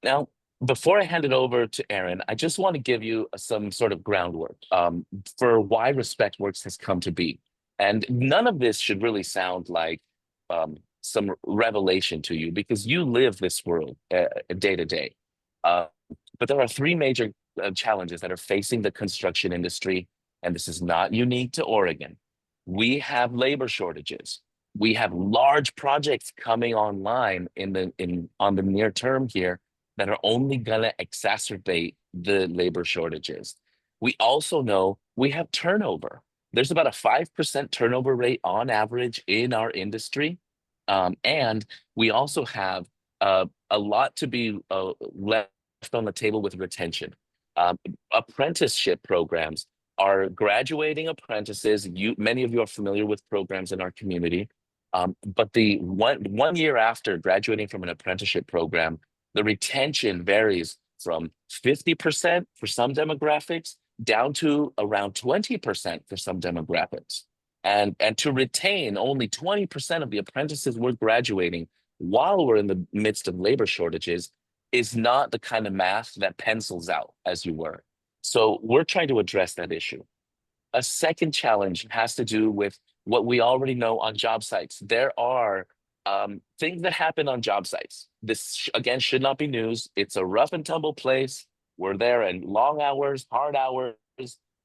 Now, before I hand it over to Aaron, I just want to give you some sort of groundwork for why RespectWorks has come to be. And none of this should really sound like some revelation to you because you live this world day to day. But there are three major challenges that are facing the construction industry, and this is not unique to Oregon. We have labor shortages. We have large projects coming online on the near term here that are only going to exacerbate the labor shortages. We also know we have turnover. There's about a 5% turnover rate on average in our industry. And we also have a lot to be left on the table with retention. Apprenticeship programs are graduating apprentices. Many of you are familiar with programs in our community. But the one year after graduating from an apprenticeship program, the retention varies from 50% for some demographics down to around 20% for some demographics. And to retain only 20% of the apprentices we're graduating while we're in the midst of labor shortages is not the kind of math that pencils out as you were. So we're trying to address that issue. A second challenge has to do with what we already know on job sites. There are things that happen on job sites. This, again, should not be news. It's a rough and tumble place. We're there in long hours, hard hours,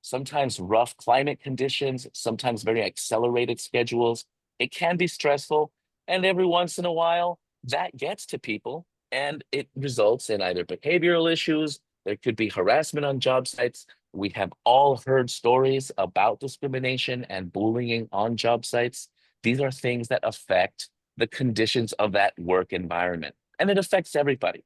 sometimes rough climate conditions, sometimes very accelerated schedules. It can be stressful. And every once in a while, that gets to people and it results in either behavioral issues. There could be harassment on job sites. We have all heard stories about discrimination and bullying on job sites. These are things that affect the conditions of that work environment, and it affects everybody.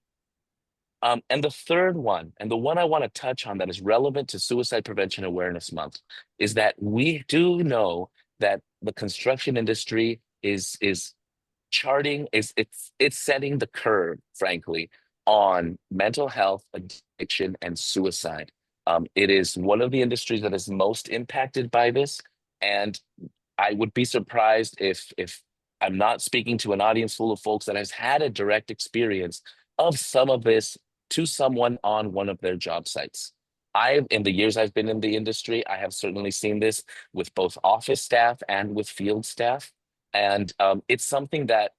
And the third one, and the one I want to touch on that is relevant to Suicide Prevention Awareness Month, is that we do know that the construction industry is charting, it's setting the curve, frankly, on mental health, addiction, and suicide. It is one of the industries that is most impacted by this, and I would be surprised if I'm not speaking to an audience full of folks that has had a direct experience of some of this to someone on one of their job sites. In the years I've been in the industry, I have certainly seen this with both office staff and with field staff. And it's something that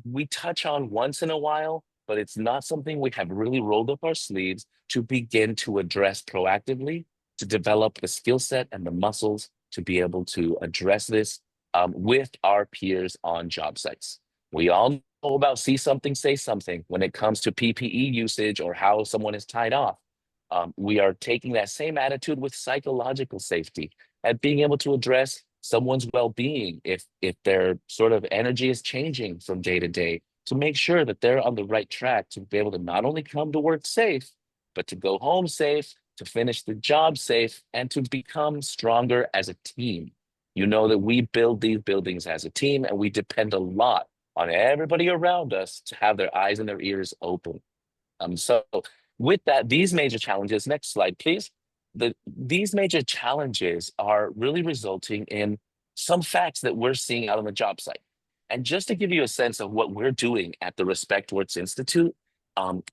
we touch on once in a while, but it's not something we have really rolled up our sleeves to begin to address proactively, to develop the skill set and the muscles to be able to address this with our peers on job sites. We all know about see something, say something when it comes to PPE usage or how someone is tied off. We are taking that same attitude with psychological safety and being able to address someone's well-being if their sort of energy is changing from day to day, to make sure that they're on the right track to be able to not only come to work safe, but to go home safe, to finish the job safe, and to become stronger as a team. You know that we build these buildings as a team, and we depend a lot on everybody around us to have their eyes and their ears open. So with that, these major challenges, next slide, please. These major challenges are really resulting in some facts that we're seeing out on the job site. And just to give you a sense of what we're doing at the RespectWorks Institute,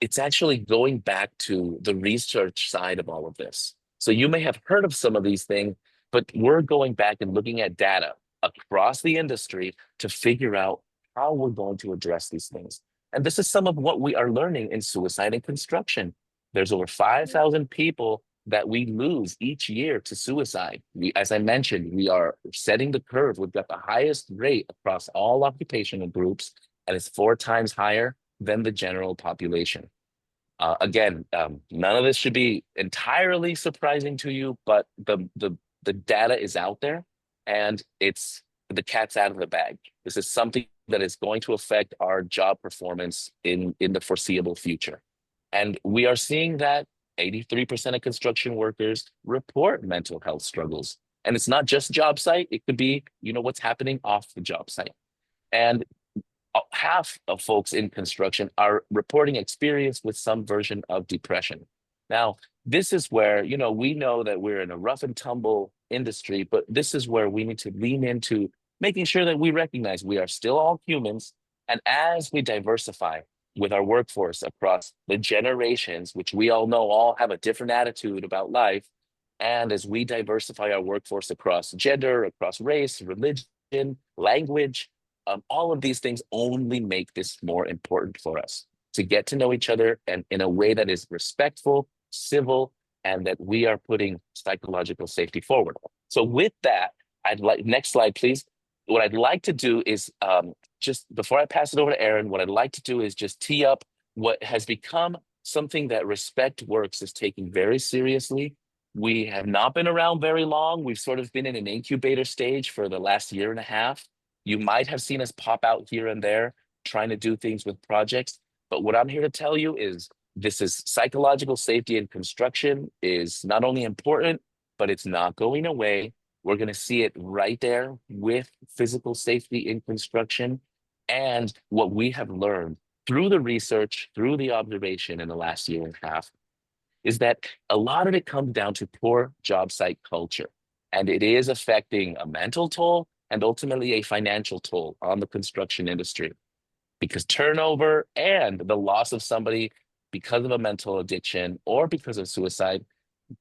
it's actually going back to the research side of all of this. So you may have heard of some of these things, but we're going back and looking at data across the industry to figure out how we're going to address these things. And this is some of what we are learning in suicide and construction. There's over 5,000 people that we lose each year to suicide. As I mentioned, we are setting the curve. We've got the highest rate across all occupational groups, and it's 4 times higher than the general population. Again, none of this should be entirely surprising to you, but the data is out there, and it's the cat's out of the bag. This is something that is going to affect our job performance in the foreseeable future. And we are seeing that 83% of construction workers report mental health struggles. And it's not just job site, it could be, what's happening off the job site. And half of folks in construction are reporting experience with some version of depression. Now, this is where, we know that we're in a rough and tumble industry, but this is where we need to lean into making sure that we recognize we are still all humans. And as we diversify, with our workforce across the generations, which we all know all have a different attitude about life. And as we diversify our workforce across gender, across race, religion, language, all of these things only make this more important for us to get to know each other and in a way that is respectful, civil, and that we are putting psychological safety forward. So with that, I'd like, next slide, please. What I'd like to do is just before I pass it over to Aaron, what I'd like to do is just tee up what has become something that Respect Works is taking very seriously. We have not been around very long. We've sort of been in an incubator stage for the last year and a half. You might have seen us pop out here and there trying to do things with projects. But what I'm here to tell you is this is psychological safety in construction is not only important, but it's not going away. We're going to see it right there with physical safety in construction. And what we have learned through the research, through the observation in the last year and a half, is that a lot of it comes down to poor job site culture. And it is affecting a mental toll and ultimately a financial toll on the construction industry. Because turnover and the loss of somebody because of a mental addiction or because of suicide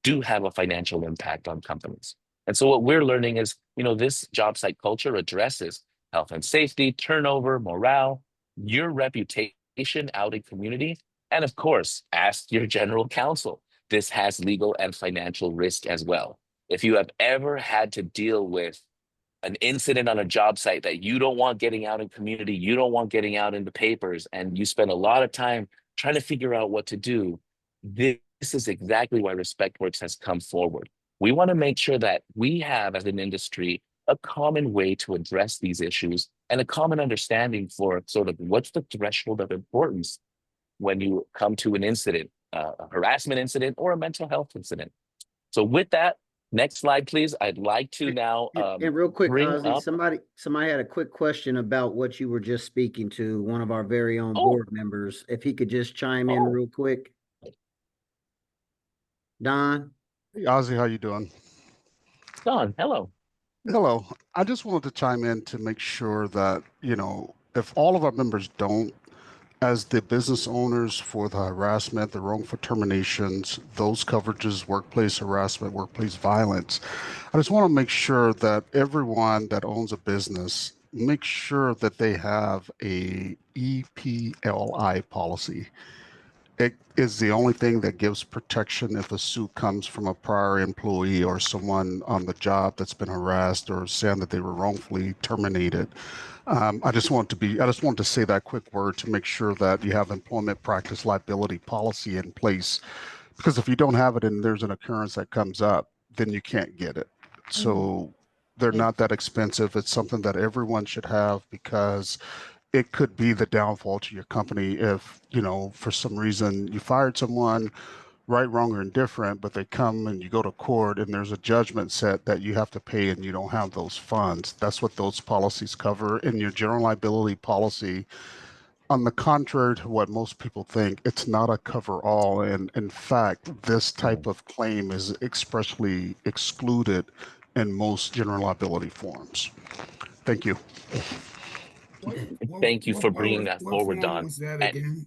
do have a financial impact on companies. And so what we're learning is, this job site culture addresses health and safety, turnover, morale, your reputation out in community, and of course, ask your general counsel. This has legal and financial risk as well. If you have ever had to deal with an incident on a job site that you don't want getting out in community, you don't want getting out in the papers, and you spend a lot of time trying to figure out what to do, this is exactly why RespectWorks has come forward. We want to make sure that we have, as an industry, a common way to address these issues and a common understanding for sort of what's the threshold of importance when you come to an incident, a harassment incident or a mental health incident. So with that, next slide, please. I'd like to now and real quick, bring Ozzy, up. somebody had a quick question about what you were just speaking to, one of our very own Oh. board members. If he could just chime in real quick. Don? Hey, Ozzy, how you doing? Don, hello. Hello. I just wanted to chime in to make sure that, if all of our members don't, as the business owners for the harassment, the wrongful terminations, those coverages, workplace harassment, workplace violence, I just want to make sure that everyone that owns a business make sure that they have a EPLI policy. It is the only thing that gives protection if a suit comes from a prior employee or someone on the job that's been harassed or saying that they were wrongfully terminated. I just want to say that quick word to make sure that you have employment practice liability policy in place, because if you don't have it and there's an occurrence that comes up, then you can't get it. So they're not that expensive. It's something that everyone should have, because it could be the downfall to your company if, for some reason you fired someone, right, wrong, or indifferent, but they come and you go to court and there's a judgment set that you have to pay and you don't have those funds. That's what those policies cover. In your general liability policy, on the contrary to what most people think, it's not a cover-all. And in fact, this type of claim is expressly excluded in most general liability forms. Thank you. Thank you for bringing that forward, Don. What was that again?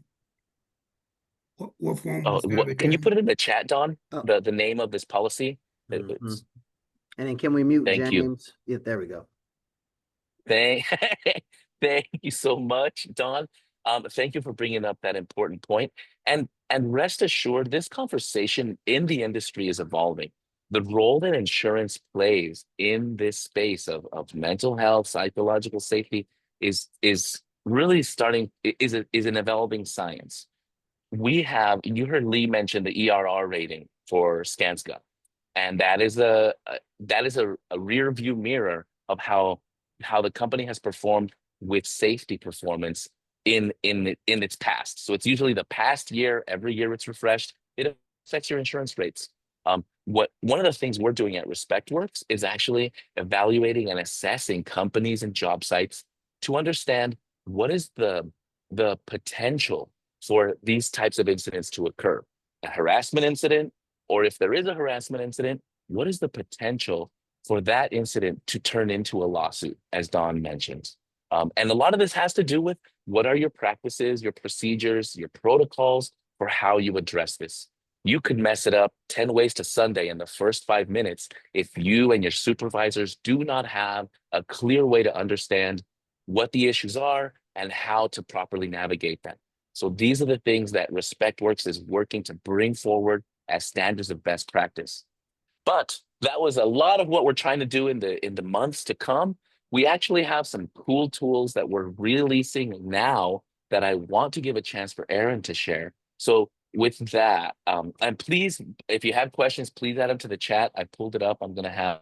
What form was that again? Can you put it in the chat, Don? The name of this policy? And then can we mute Thank you. James? Yeah, there we go. Thank you so much, Don. Thank you for bringing up that important point. And rest assured, this conversation in the industry is evolving. The role that insurance plays in this space of mental health, psychological safety is really starting, is an evolving science. You heard Lee mention the ERR rating for Skanska, and that is a rear view mirror of how the company has performed with safety performance in its past. So it's usually the past year. Every year it's refreshed. It affects your insurance rates. One of the things we're doing at RespectWorks is actually evaluating and assessing companies and job sites to understand what is the potential for these types of incidents to occur. A harassment incident, or if there is a harassment incident, what is the potential for that incident to turn into a lawsuit, as Don mentioned? And a lot of this has to do with what are your practices, your procedures, your protocols for how you address this. You could mess it up 10 ways to Sunday in the first 5 minutes if you and your supervisors do not have a clear way to understand what the issues are and how to properly navigate them. So these are the things that RespectWorks is working to bring forward as standards of best practice. But that was a lot of what we're trying to do in the months to come. We actually have some cool tools that we're releasing now that I want to give a chance for Aaron to share. So with that, and please, if you have questions, please add them to the chat. I pulled it up. I'm going to have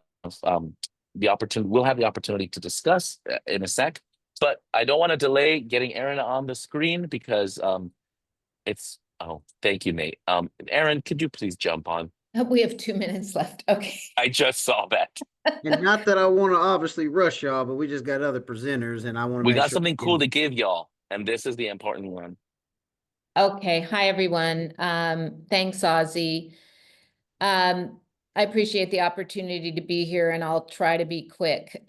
the opportunity. We'll have the opportunity to discuss in a sec. But I don't want to delay getting Aaron on the screen because it's. Oh, thank you, Nate. Aaron, could you please jump on? We have 2 minutes left. Okay. I just saw that. And not that I want to obviously rush y'all, but we just got other presenters and I want to We make got sure something cool to give y'all, and this is the important one. Okay. Hi, everyone. Thanks, Ozzy. I appreciate the opportunity to be here, and I'll try to be quick.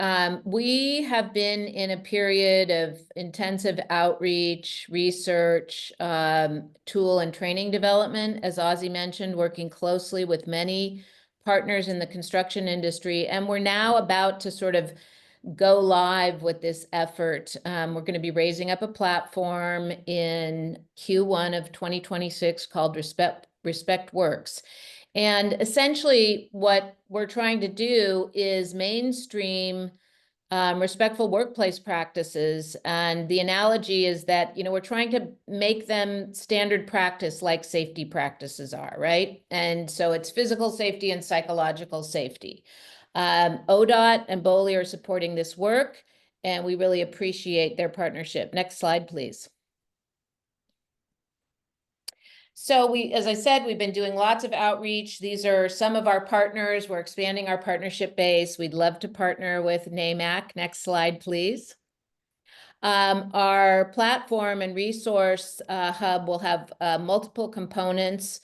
We have been in a period of intensive outreach, research, tool and training development, as Ozzy mentioned, working closely with many partners in the construction industry. And we're now about to sort of go live with this effort. We're going to be raising up a platform in Q1 of 2026 called RespectWorks. And essentially what we're trying to do is mainstream respectful workplace practices. And the analogy is that, we're trying to make them standard practice like safety practices are, right? And so it's physical safety and psychological safety. ODOT and BOLI are supporting this work, and we really appreciate their partnership. Next slide, please. So as I said, we've been doing lots of outreach. These are some of our partners. We're expanding our partnership base. We'd love to partner with NAMC. Next slide, please. Our platform and resource hub will have multiple components.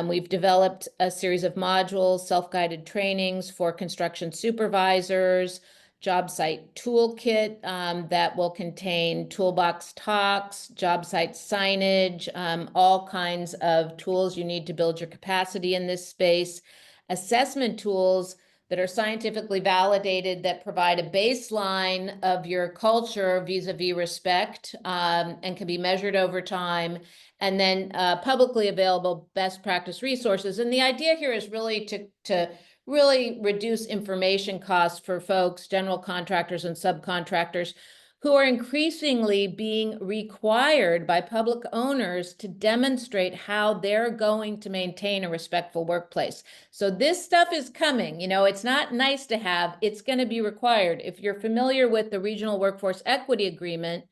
We've developed a series of modules, self-guided trainings for construction supervisors, job site toolkit that will contain toolbox talks, job site signage, all kinds of tools you need to build your capacity in this space, assessment tools that are scientifically validated that provide a baseline of your culture vis-a-vis respect and can be measured over time, and then publicly available best practice resources. And the idea here is really to really reduce information costs for folks, general contractors and subcontractors, who are increasingly being required by public owners to demonstrate how they're going to maintain a respectful workplace. So this stuff is coming. It's not nice to have, it's going to be required. If you're familiar with the Regional Workforce Equity Agreement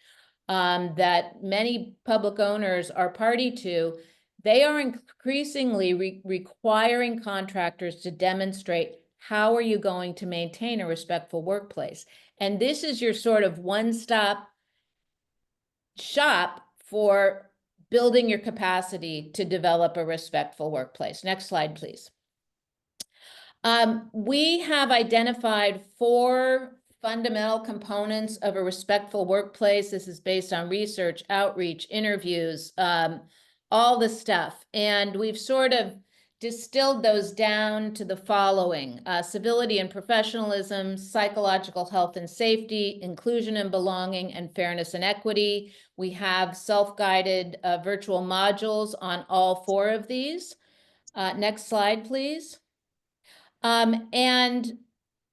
that many public owners are party to, they are increasingly requiring contractors to demonstrate how are you going to maintain a respectful workplace. And this is your sort of one-stop shop for building your capacity to develop a respectful workplace. Next slide, please. We have identified 4 fundamental components of a respectful workplace. This is based on research, outreach, interviews, all the stuff. And we've sort of distilled those down to the following: civility and professionalism, psychological health and safety, inclusion and belonging, and fairness and equity. We have self-guided virtual modules on all 4 of these. Next slide, please. And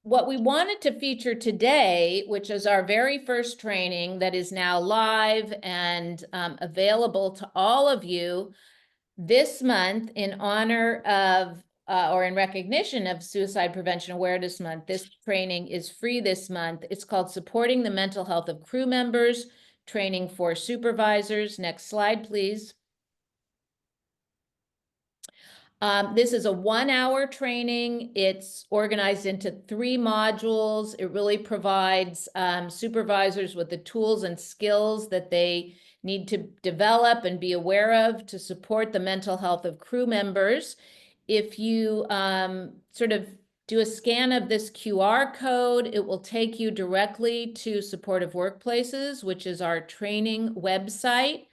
what we wanted to feature today, which is our very first training that is now live and available to all of you this month in honor of or in recognition of Suicide Prevention Awareness Month. This training is free this month. It's called Supporting the Mental Health of Crew Members, Training for Supervisors. Next slide, please. This is a 1-hour training. It's organized into 3 modules. It really provides supervisors with the tools and skills that they need to develop and be aware of to support the mental health of crew members. If you sort of do a scan of this QR code. It will take you directly to Supportive Workplaces, which is our training website.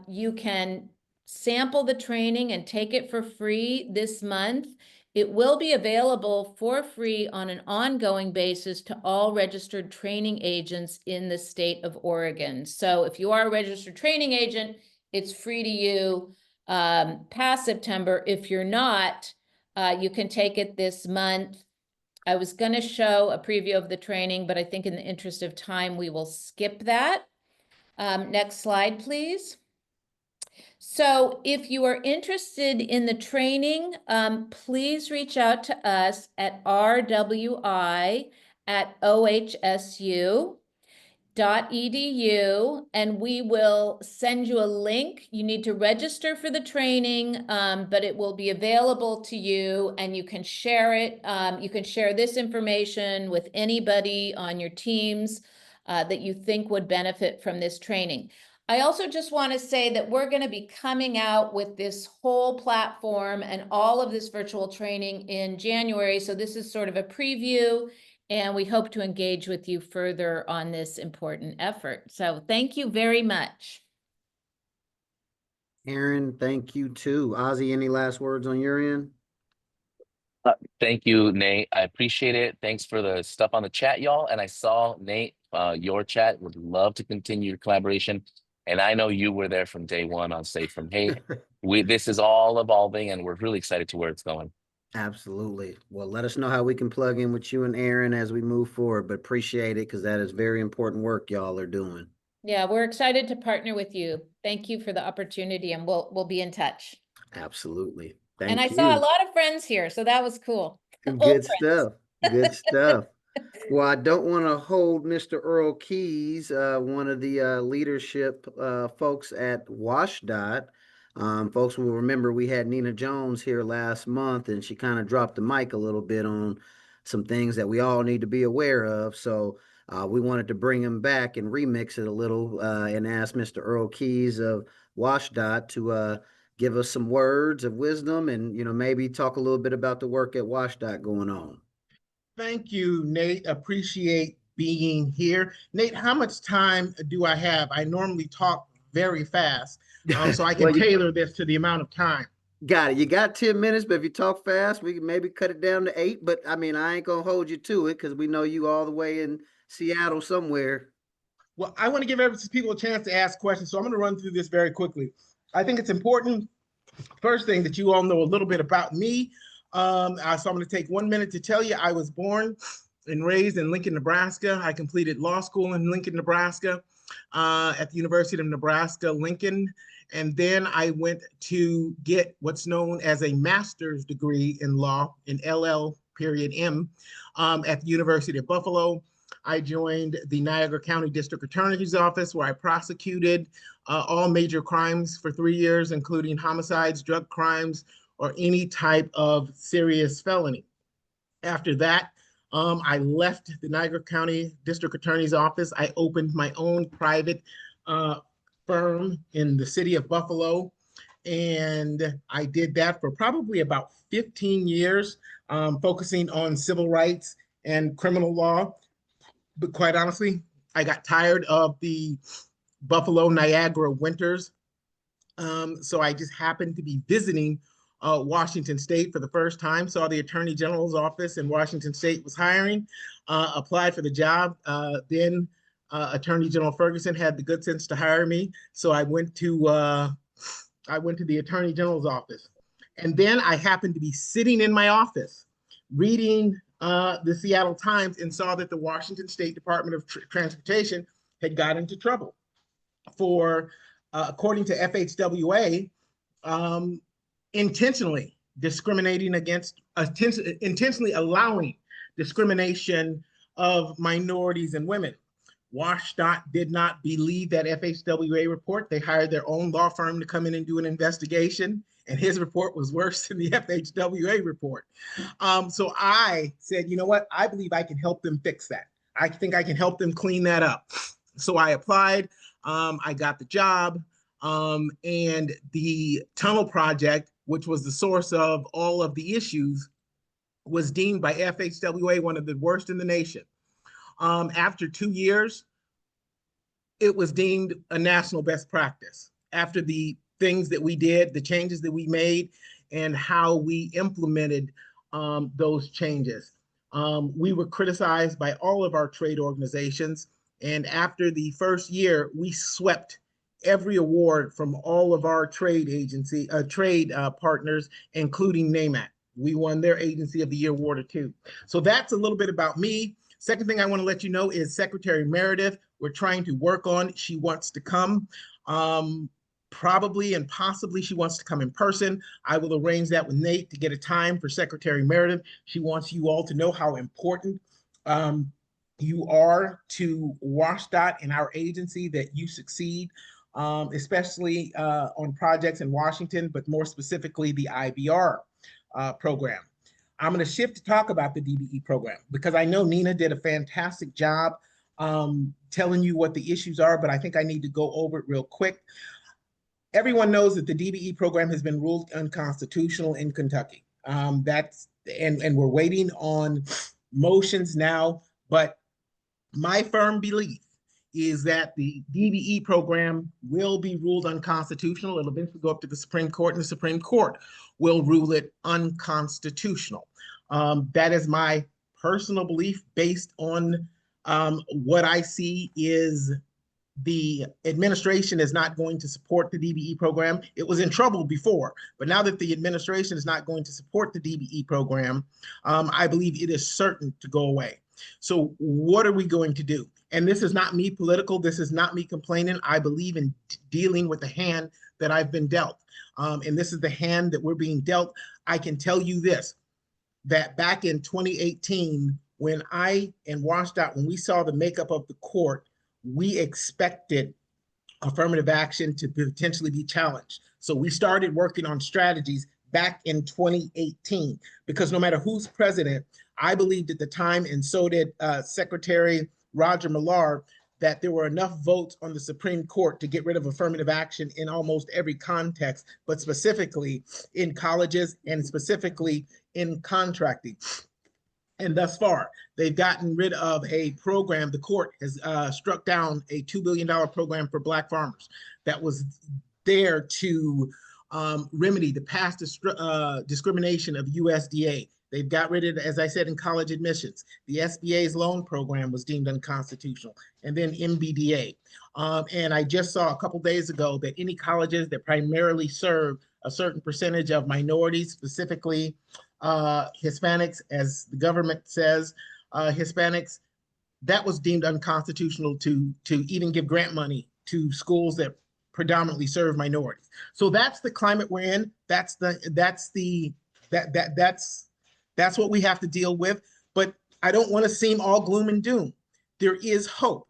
You can sample the training and take it for free this month. It will be available for free on an ongoing basis to all registered training agents in the state of Oregon. So if you are a registered training agent, it's free to you past September. If you're not, you can take it this month. I was going to show a preview of the training, but I think in the interest of time, we will skip that. Next slide, please. So if you are interested in the training, please reach out to us at rwi@ohsu.edu, and we will send you a link. You need to register for the training, but it will be available to you and you can share it. You can share this information with anybody on your teams that you think would benefit from this training. I also just want to say that we're going to be coming out with this whole platform and all of this virtual training in January. So this is sort of a preview, and we hope to engage with you further on this important effort. So thank you very much. Aaron, thank you too. Ozzy, any last words on your end? Thank you, Nate. I appreciate it. Thanks for the stuff on the chat, y'all. And I saw, Nate, your chat. Would love to continue your collaboration. And I know you were there from day one on Safe from Hate. This is all evolving, and we're really excited to where it's going. Absolutely. Well, let us know how we can plug in with you and Aaron as we move forward, but appreciate it because that is very important work y'all are doing. Yeah, we're excited to partner with you. Thank you for the opportunity, and we'll be in touch. Absolutely. Thank and I you. saw a lot of friends here, so that was cool. Good stuff. Good stuff. Well, I don't want to hold Mr. Earl Keys, one of the leadership folks at WashDOT. Folks will remember we had Nina Jones here last month, and she kind of dropped the mic a little bit on some things that we all need to be aware of. So we wanted to bring him back and remix it a little and ask Mr. Earl Keys of WashDOT to give us some words of wisdom and, maybe talk a little bit about the work at WashDOT going on. Thank you, Nate. Appreciate being here. Nate, how much time do I have? I normally talk very fast, so I can tailor this to the amount of time. Got it. You got 10 minutes, but if you talk fast, we can maybe cut it down to 8. But I mean, I ain't going to hold you to it because we know you all the way in Seattle somewhere. Well, I want to give people a chance to ask questions, so I'm going to run through this very quickly. I think it's important, first thing, that you all know a little bit about me. So I'm going to take 1 minute to tell you I was born and raised in Lincoln, Nebraska. I completed law school in Lincoln, Nebraska, at the University of Nebraska, Lincoln. And then I went to get what's known as a master's degree in law, in LL.M, at the University of Buffalo. I joined the Niagara County District Attorney's Office, where I prosecuted all major crimes for 3 years, including homicides, drug crimes, or any type of serious felony. After that, I left the Niagara County District Attorney's Office. I opened my own private firm in the city of Buffalo, and I did that for probably about 15 years, focusing on civil rights and criminal law. But quite honestly, I got tired of the Buffalo Niagara winters, so I just happened to be visiting Washington State for the first time, saw the Attorney General's office in Washington State was hiring, applied for the job. Then Attorney General Ferguson had the good sense to hire me, so I went to the Attorney General's office. And then I happened to be sitting in my office reading the Seattle Times and saw that the Washington State Department of Transportation had got into trouble for, according to FHWA, intentionally discriminating against, intentionally allowing discrimination of minorities and women. WashDOT did not believe that FHWA report. They hired their own law firm to come in and do an investigation, and his report was worse than the FHWA report. So I said, you know what? I believe I can help them fix that. I think I can help them clean that up. So I applied. I got the job, and the tunnel project, which was the source of all of the issues, was deemed by FHWA one of the worst in the nation. After 2 years, it was deemed a national best practice. After the things that we did, the changes that we made, and how we implemented those changes. We were criticized by all of our trade organizations. And after the first year, we swept every award from all of our trade partners, including NAMC. We won their Agency of the Year award or two. So that's a little bit about me. Second thing I want to let you know is Secretary Meredith, we're trying to work on. She wants to come. Probably and possibly she wants to come in person. I will arrange that with Nate to get a time for Secretary Meredith. She wants you all to know how important you are to WashDOT and our agency, that you succeed, especially on projects in Washington, but more specifically the IBR program. I'm going to shift to talk about the DBE program because I know Nina did a fantastic job telling you what the issues are, but I think I need to go over it real quick. Everyone knows that the DBE program has been ruled unconstitutional in Kentucky. And we're waiting on motions now, but my firm belief is that the DBE program will be ruled unconstitutional. It'll eventually go up to the Supreme Court, and the Supreme Court will rule it unconstitutional. That is my personal belief based on what I see is the administration is not going to support the DBE program. It was in trouble before, but now that the administration is not going to support the DBE program, I believe it is certain to go away. So what are we going to do? And this is not me political. This is not me complaining. I believe in dealing with the hand that I've been dealt. And this is the hand that we're being dealt. I can tell you this, that back in 2018, when I and WashDOT, when we saw the makeup of the court, we expected affirmative action to potentially be challenged. So we started working on strategies back in 2018, because no matter who's president, I believed at the time, and so did Secretary Roger Millar, that there were enough votes on the Supreme Court to get rid of affirmative action in almost every context, but specifically in colleges and specifically in contracting. And thus far, they've gotten rid of a program. The court has struck down a $2 billion program for Black farmers that was there to remedy the past discrimination of USDA. They've got rid of, as I said, in college admissions. The SBA's loan program was deemed unconstitutional, and then MBDA. And I just saw a couple days ago that any colleges that primarily serve a certain percentage of minorities, specifically Hispanics, as the government says, Hispanics, that was deemed unconstitutional to even give grant money to schools that predominantly serve minorities. So that's the climate we're in. That's what we have to deal with. But I don't want to seem all gloom and doom. There is hope.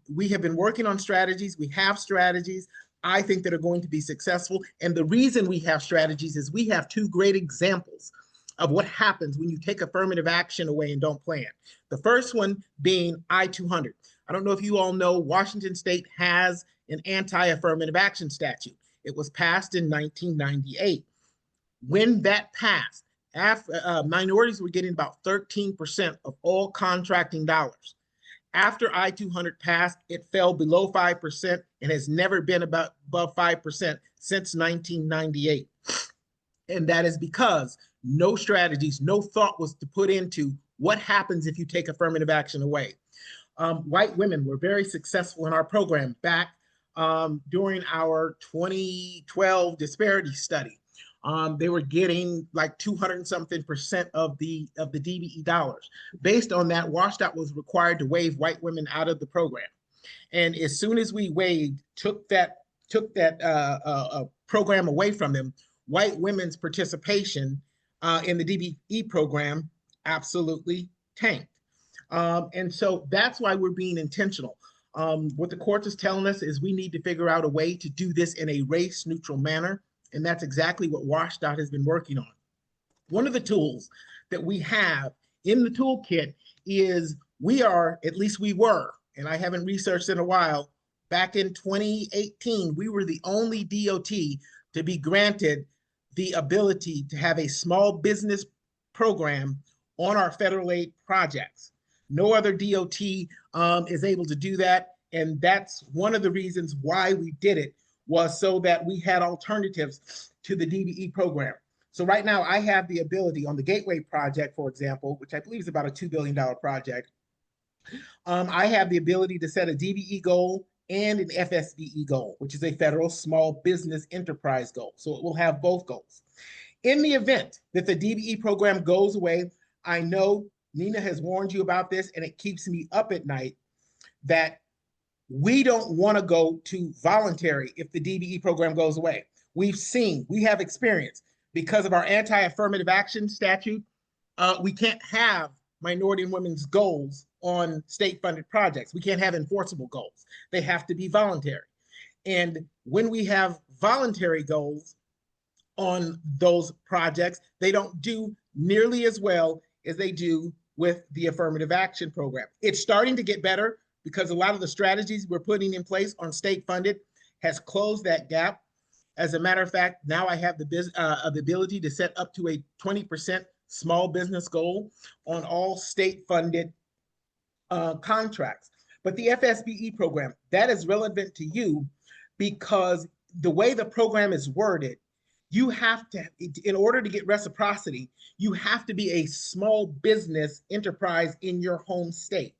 We have been working on strategies. We have strategies, I think, that are going to be successful. And the reason we have strategies is we have two great examples of what happens when you take affirmative action away and don't plan. The first one being I-200. I don't know if you all know, Washington State has an anti-affirmative action statute. It was passed in 1998. When that passed, minorities were getting about 13% of all contracting dollars. After I-200 passed, it fell below 5% and has never been above 5% since 1998. And that is because no strategies, no thought was to put into what happens if you take affirmative action away. White women were very successful in our program back during our 2012 disparity study. They were getting like 200-something% of the DBE dollars. Based on that, WashDOT was required to waive white women out of the program. And as soon as we took that program away from them, white women's participation in the DBE program absolutely tanked. And so that's why we're being intentional. What the court is telling us is we need to figure out a way to do this in a race-neutral manner. And that's exactly what WashDOT has been working on. One of the tools that we have in the toolkit is at least we were, and I haven't researched in a while, back in 2018, we were the only DOT to be granted the ability to have a small business program on our federal aid projects. No other DOT is able to do that. And that's one of the reasons why we did it, was so that we had alternatives to the DBE program. So right now I have the ability on the Gateway project, for example, which I believe is about a $2 billion project. I have the ability to set a DBE goal and an FSBE goal, which is a federal small business enterprise goal. So it will have both goals. In the event that the DBE program goes away, I know Nina has warned you about this, and it keeps me up at night, that we don't want to go to voluntary if the DBE program goes away. We have experience because of our anti-affirmative action statute. We can't have minority and women's goals on state-funded projects. We can't have enforceable goals. They have to be voluntary. And when we have voluntary goals on those projects, they don't do nearly as well as they do with the affirmative action program. It's starting to get better because a lot of the strategies we're putting in place on state-funded has closed that gap. As a matter of fact, now I have the ability to set up to a 20% small business goal on all state-funded contracts. But the FSBE program, that is relevant to you because the way the program is worded, you have to, in order to get reciprocity, you have to be a small business enterprise in your home state.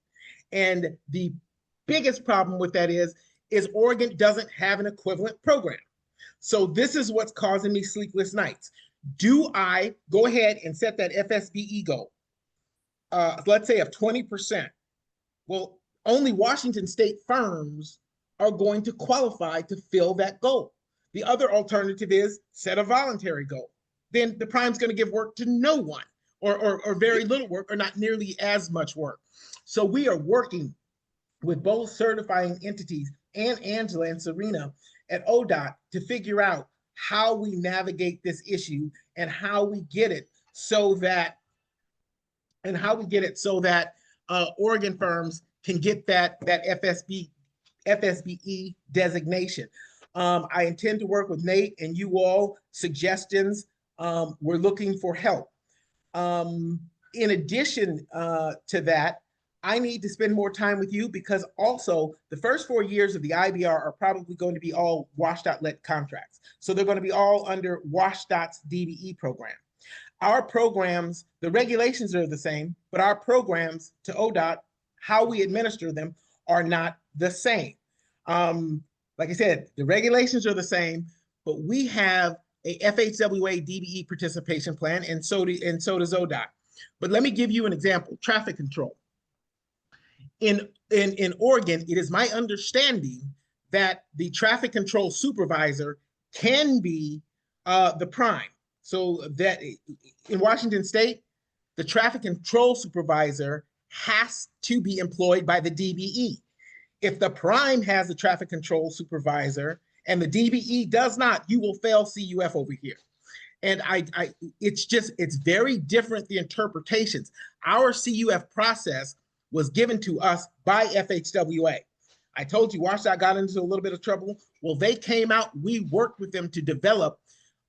And the biggest problem with that is Oregon doesn't have an equivalent program. So this is what's causing me sleepless nights. Do I go ahead and set that FSBE goal, let's say of 20%? Well, only Washington state firms are going to qualify to fill that goal. The other alternative is set a voluntary goal. Then the prime's going to give work to no one, or very little work, or not nearly as much work. So we are working with both certifying entities and Angela and Serena at ODOT to figure out how we navigate this issue and how we get it so that Oregon firms can get that FSBE designation. I intend to work with Nate and you all, suggestions. We're looking for help. In addition to that, I need to spend more time with you because also the first 4 years of the IBR are probably going to be all WSDOT-led contracts. So they're going to be all under WSDOT's DBE program. Our programs, the regulations are the same, but our programs to ODOT, how we administer them are not the same. Like I said, the regulations are the same, but we have a FHWA DBE participation plan, and so does ODOT. But let me give you an example, traffic control. In Oregon, it is my understanding that the traffic control supervisor can be the prime. So that in Washington state, the traffic control supervisor has to be employed by the DBE. If the prime has a traffic control supervisor and the DBE does not, you will fail CUF over here. And it's very different, the interpretations. Our CUF process was given to us by FHWA. I told you WSDOT got into a little bit of trouble. Well, they came out, we worked with them to develop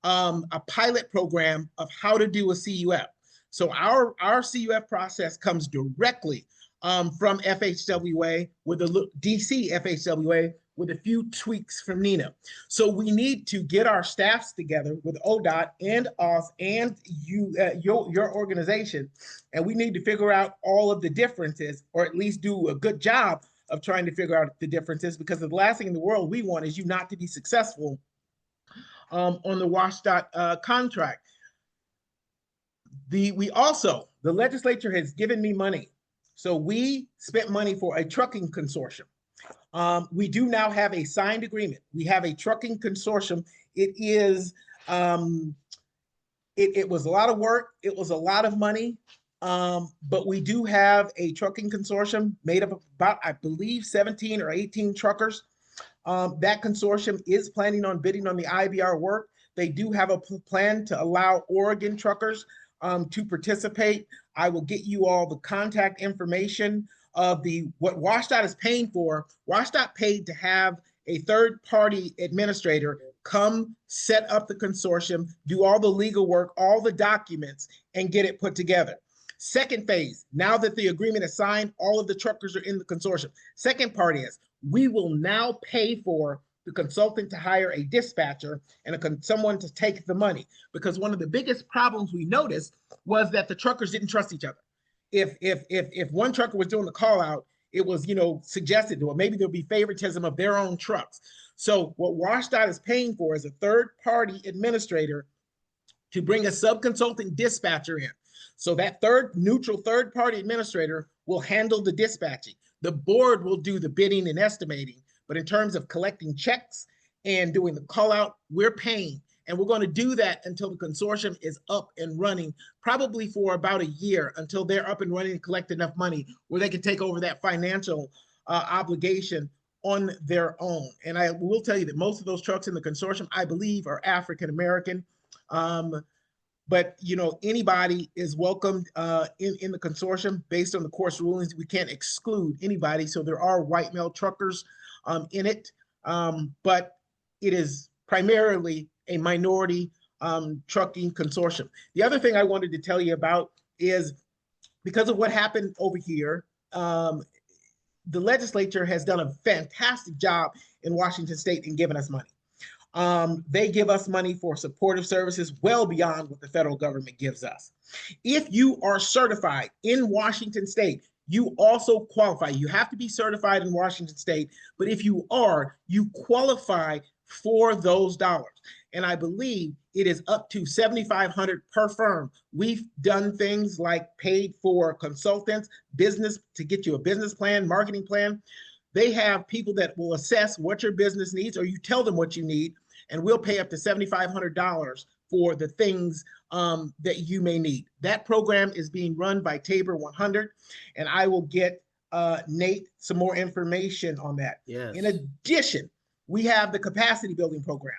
a pilot program of how to do a CUF. So our CUF process comes directly from FHWA with a DC FHWA with a few tweaks from Nina. So we need to get our staffs together with ODOT and us and you, your organization, and we need to figure out all of the differences, or at least do a good job of trying to figure out the differences, because the last thing in the world we want is you not to be successful on the WSDOT contract. The legislature has given me money. So we spent money for a trucking consortium. We do now have a signed agreement. We have a trucking consortium. It was a lot of work. It was a lot of money. But we do have a trucking consortium made up of about, I believe, 17 or 18 truckers. That consortium is planning on bidding on the IBR work. They do have a plan to allow Oregon truckers to participate. I will get you all the contact information of what WSDOT is paying for. WSDOT paid to have a third-party administrator come set up the consortium, do all the legal work, all the documents, and get it put together. Second phase, now that the agreement is signed, all of the truckers are in the consortium. Second part is we will now pay for the consultant to hire a dispatcher and someone to take the money. Because one of the biggest problems we noticed was that the truckers didn't trust each other. If one trucker was doing the call out, it was, suggested to, or maybe there'll be favoritism of their own trucks. So what WashDOT is paying for is a third-party administrator to bring a sub-consulting dispatcher in. So that neutral third-party administrator will handle the dispatching. The board will do the bidding and estimating, but in terms of collecting checks and doing the call out, we're paying. And we're going to do that until the consortium is up and running, probably for about a year, until they're up and running and collect enough money where they can take over that financial obligation on their own. And I will tell you that most of those trucks in the consortium, I believe, are African-American. But anybody is welcomed in the consortium based on the course rulings. We can't exclude anybody. So there are white male truckers in it, but it is primarily a minority trucking consortium. The other thing I wanted to tell you about is because of what happened over here, the legislature has done a fantastic job in Washington State in giving us money. They give us money for supportive services well beyond what the federal government gives us. If you are certified in Washington State, you also qualify. You have to be certified in Washington State, but if you are, you qualify for those dollars. And I believe it is up to $7,500 per firm. We've done things like paid for consultants, business to get you a business plan, marketing plan. They have people that will assess what your business needs, or you tell them what you need, and we'll pay up to $7,500 for the things that you may need. That program is being run by Tabor 100, and I will get Nate some more information on that. Yes. In addition, we have the capacity building program.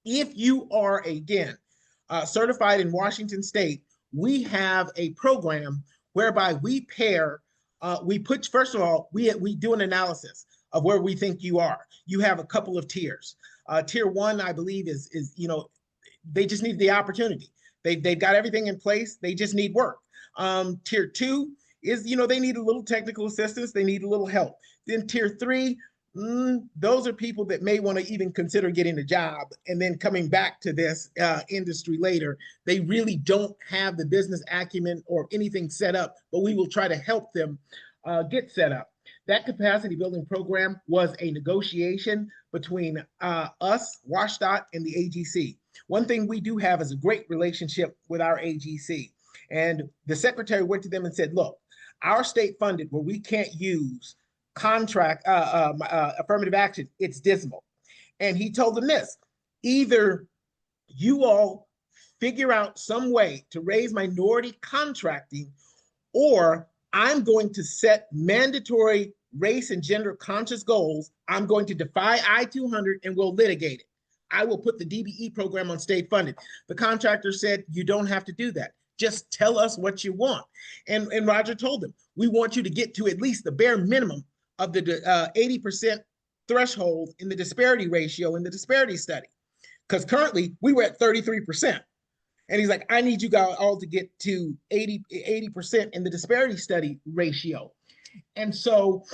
If you are, again, certified in Washington State, we have a program whereby we pair, first of all, we do an analysis of where we think you are. You have a couple of tiers. Tier 1, I believe, is they just need the opportunity. They've got everything in place. They just need work. Tier 2 is, they need a little technical assistance. They need a little help. Then Tier 3, those are people that may want to even consider getting a job and then coming back to this industry later. They really don't have the business acumen or anything set up, but we will try to help them get set up. That capacity building program was a negotiation between us, WashDOT, and the AGC. One thing we do have is a great relationship with our AGC. And the secretary went to them and said, look, our state funded where we can't use contract affirmative action, it's dismal. And he told them this: either you all figure out some way to raise minority contracting, or I'm going to set mandatory race and gender conscious goals. I'm going to defy I-200 and we'll litigate it. I will put the DBE program on state funded. The contractor said, you don't have to do that. Just tell us what you want. And Roger told them, we want you to get to at least the bare minimum of the 80% threshold in the disparity ratio in the disparity study. Because currently we were at 33%. And he's like, I need you guys all to get to 80% in the disparity study ratio. And so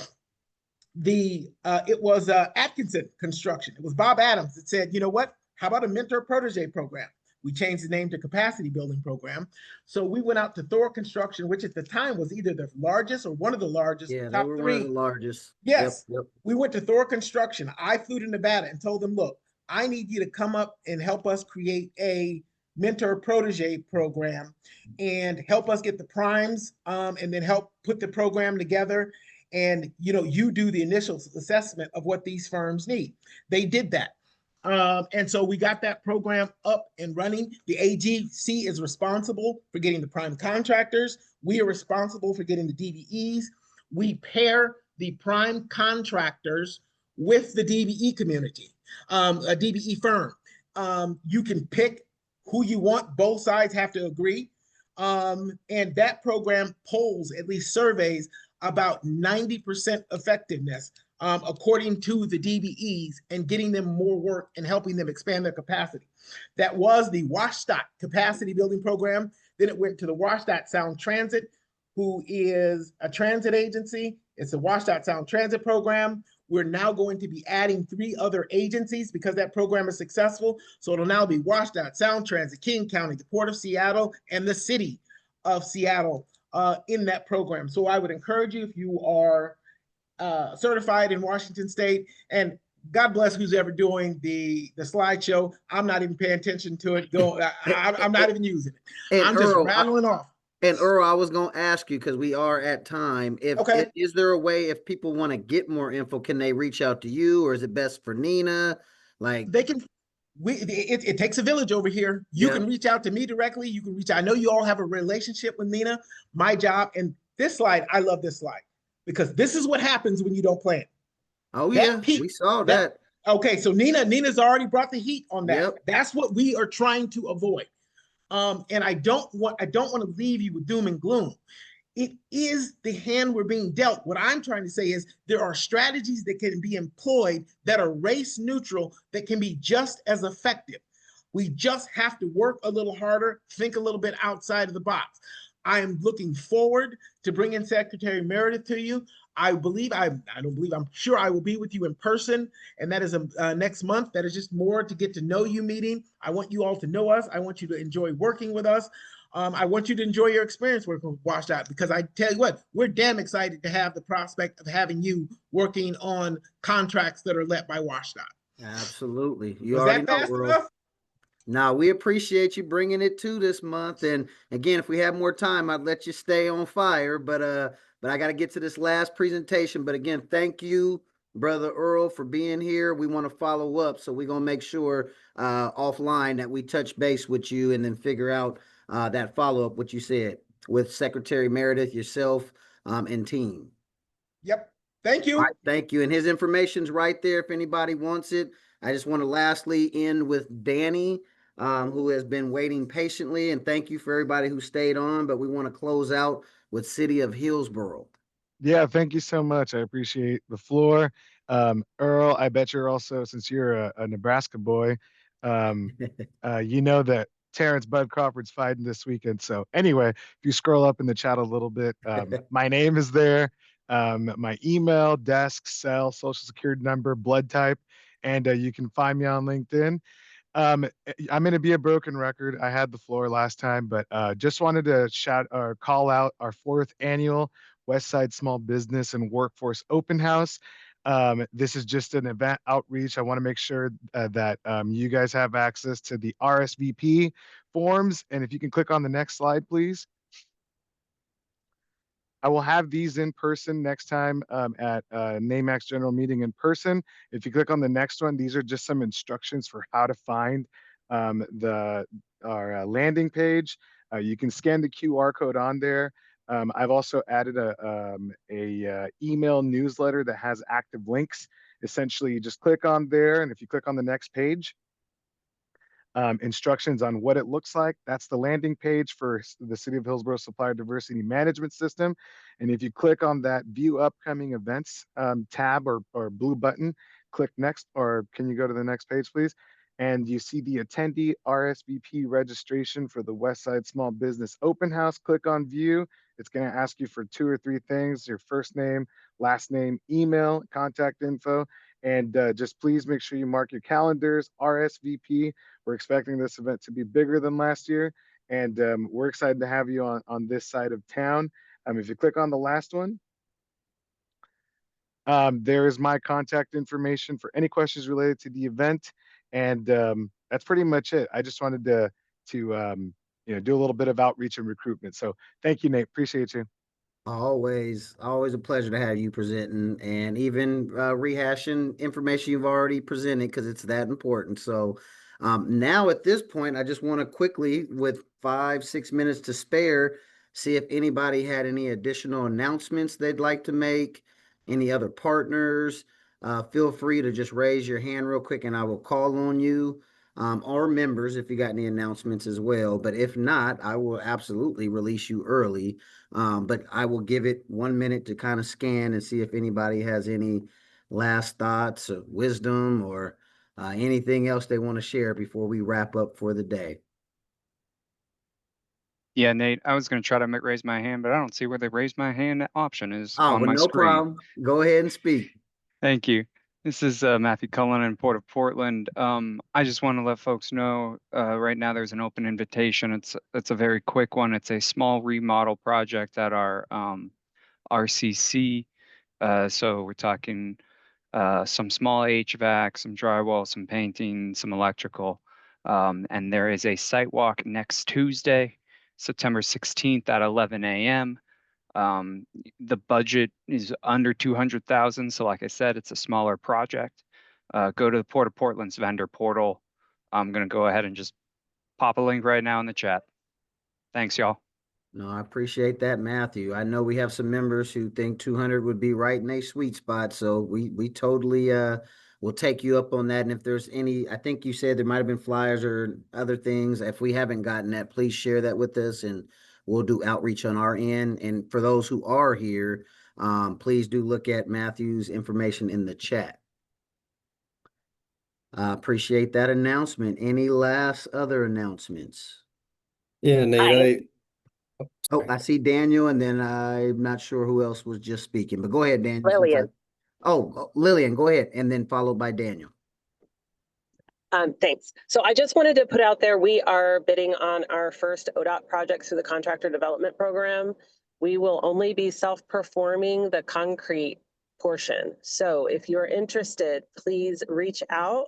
it was Atkinson Construction. It was Bob Adams that said, you know what? How about a mentor protege program? We changed the name to capacity building program. So we went out to Thor Construction, which at the time was either the largest or one of the largest. Yeah, top they were 3. one of the largest. Yes. Yep. We went to Thor Construction. I flew to Nevada and told them, look, I need you to come up and help us create a mentor protege program and help us get the primes and then help put the program together. And, you do the initial assessment of what these firms need. They did that. And so we got that program up and running. The AGC is responsible for getting the prime contractors. We are responsible for getting the DBEs. We pair the prime contractors with the DBE community, a DBE firm. You can pick who you want. Both sides have to agree. And that program polls, at least surveys, about 90% effectiveness according to the DBEs and getting them more work and helping them expand their capacity. That was the WashDOT capacity building program. Then it went to the WashDOT Sound Transit, who is a transit agency. It's a WashDOT Sound Transit program. We're now going to be adding 3 other agencies because that program is successful. So it'll now be WashDOT, Sound Transit, King County, the Port of Seattle, and the City of Seattle in that program. So I would encourage you, if you are certified in Washington State, and God bless who's ever doing the slideshow. I'm not even paying attention to it. I'm not even using it. And I'm just Earl, rattling off. And Earl, I was going to ask you, because we are at time, is there a way, if people want to get more info, can they reach out to you, or is it best for Nina? Like, they can, it takes a village over here. You can reach out to me directly. You can reach out. I know you all have a relationship with Nina. My job, and this slide, I love this slide, because this is what happens when you don't plan. Oh yeah, we saw that. Okay, so Nina's already brought the heat on that. Yep. That's what we are trying to avoid. And I don't want to leave you with doom and gloom. It is the hand we're being dealt. What I'm trying to say is there are strategies that can be employed that are race neutral, that can be just as effective. We just have to work a little harder, think a little bit outside of the box. I am looking forward to bringing Secretary Meredith to you. I'm sure I will be with you in person, and that is next month. That is just more to get to know you meeting. I want you all to know us. I want you to enjoy working with us. I want you to enjoy your experience working with WashDOT, because I tell you what, we're damn excited to have the prospect of having you working on contracts that are let by WashDOT. Absolutely. You Was already that fast know, enough? Now, we appreciate you bringing it to this month. And again, if we have more time, I'd let you stay on fire, but I got to get to this last presentation. But again, thank you, Brother Earl, for being here. We want to follow up, so we're going to make sure offline that we touch base with you and then figure out that follow-up, what you said, with Secretary Meredith, yourself, and team. Yep. Thank you. All right, thank you. And his information's right there if anybody wants it. I just want to lastly end with Danny, who has been waiting patiently, and thank you for everybody who stayed on, but we want to close out with City of Hillsboro. Yeah, thank you so much. I appreciate the floor. Earl, I bet you're also, since you're a Nebraska boy, you know that Terrence Bud Crawford's fighting this weekend. So anyway, if you scroll up in the chat a little bit, my name is there, my email, desk, cell, social security number, blood type, and you can find me on LinkedIn. I'm going to be a broken record. I had the floor last time, but just wanted to shout or call out our 4th annual Westside Small Business and Workforce Open House. This is just an event outreach. I want to make sure that you guys have access to the RSVP forms. And if you can click on the next slide, please. I will have these in person next time at NAMC's general meeting in person. If you click on the next one, these are just some instructions for how to find our landing page. You can scan the QR code on there. I've also added a email newsletter that has active links. Essentially, you just click on there, and if you click on the next page, instructions on what it looks like. That's the landing page for the City of Hillsboro Supplier Diversity Management System. And if you click on that View Upcoming Events tab or blue button, click Next, or can you go to the next page, please? And you see the attendee RSVP registration for the Westside Small Business Open House. Click on View. It's going to ask you for 2 or 3 things: your first name, last name, email, contact info. And just please make sure you mark your calendars, RSVP. We're expecting this event to be bigger than last year, and we're excited to have you on this side of town. If you click on the last one, there is my contact information for any questions related to the event, and that's pretty much it. I just wanted to do a little bit of outreach and recruitment. So thank you, Nate. Appreciate you. Always a pleasure to have you presenting and even rehashing information you've already presented, because it's that important. So now at this point, I just want to quickly, with 5-6 minutes to spare, see if anybody had any additional announcements they'd like to make, any other partners. Feel free to just raise your hand real quick and I will call on you. Or members, if you got any announcements as well. But if not, I will absolutely release you early. But I will give it 1 minute to kind of scan and see if anybody has any last thoughts, or wisdom, or anything else they want to share before we wrap up for the day? Yeah, Nate, I was going to try to raise my hand, but I don't see where the raise my hand option is Oh, on well, my no screen. problem. Go ahead and speak. Thank you. This is Matthew Cullen in Port of Portland. I just want to let folks know right now there's an open invitation. It's a very quick one. It's a small remodel project at our RCC. So we're talking some small HVAC, some drywall, some painting, some electrical. And there is a site walk next Tuesday, September 16th at 11 a.m. The budget is under 200,000. So like I said, it's a smaller project. Go to the Port of Portland's vendor portal. I'm going to go ahead and just pop a link right now in the chat. Thanks, y'all. No, I appreciate that, Matthew. I know we have some members who think 200 would be right in a sweet spot. So we totally will take you up on that. And if there's any, I think you said there might have been flyers or other things. If we haven't gotten that, please share that with us and we'll do outreach on our end. And for those who are here, please do look at Matthew's information in the chat. Appreciate that announcement. Any last other announcements? Yeah, Nate, Oh, I see Daniel, and then I'm not sure who else was just speaking, but go ahead, Daniel. Lillian. Lillian, go ahead, and then followed by Daniel. Thanks. So I just wanted to put out there, we are bidding on our first ODOT project through the Contractor Development Program. We will only be self-performing the concrete portion. So if you're interested, please reach out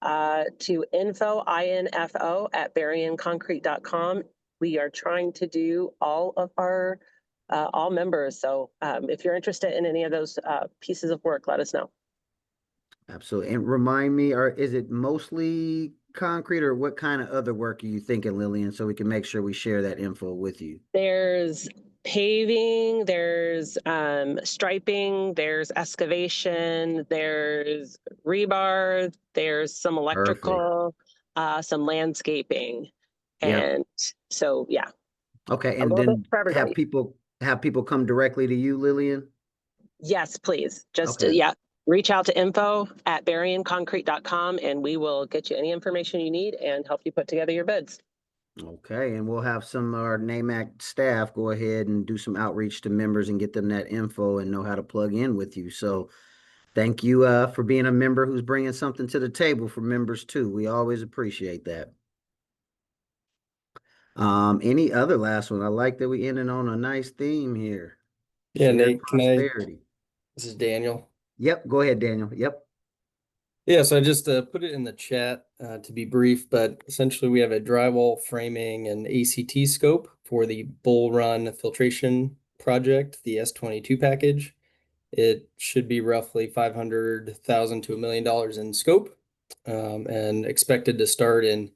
to info at berrienconcrete.com. We are trying to do all of our all members. So if you're interested in any of those pieces of work, let us know. Absolutely. And remind me, is it mostly concrete or what kind of other work are you thinking, Lillian, so we can make sure we share that info with you? There's paving, there's striping, there's excavation, there's rebar, there's some electrical, some landscaping. And so, yeah. Okay. And then have people come directly to you, Lillian? Yes, please. Just, okay. Reach out to info at berrienconcrete.com and we will get you any information you need and help you put together your bids. Okay. And we'll have some of our NAMC staff go ahead and do some outreach to members and get them that info and know how to plug in with you. So thank you for being a member who's bringing something to the table for members too. We always appreciate that. Any other last one? I like that we ended on a nice theme here. Yeah, Shared Nate, prosperity. this is Daniel. Yep, go ahead, Daniel. Yep. Yeah, so I just put it in the chat to be brief, but essentially we have a drywall framing and ACT scope for the Bull Run filtration project, the S22 package. It should be roughly $500,000 to $1 million in scope, and expected to start in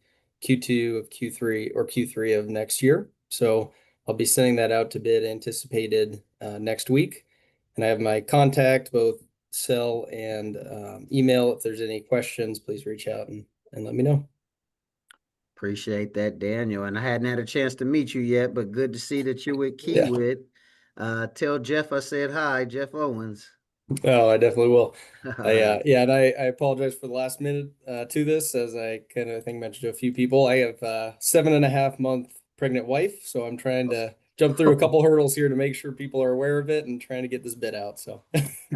Q2 of Q3 of next year. So I'll be sending that out to bid anticipated next week. And I have my contact, both cell and email. If there's any questions, please reach out and let me know. Appreciate that, Daniel. And I hadn't had a chance to meet you yet, but good to see that you're with Kiewit. Tell Jeff I said hi, Jeff Owens. Oh, I definitely will. And I apologize for the last minute to this, as I kind of mentioned to a few people. I have a 7.5-month pregnant wife, so I'm trying to jump through a couple hurdles here to make sure people are aware of it and trying to get this bid out. So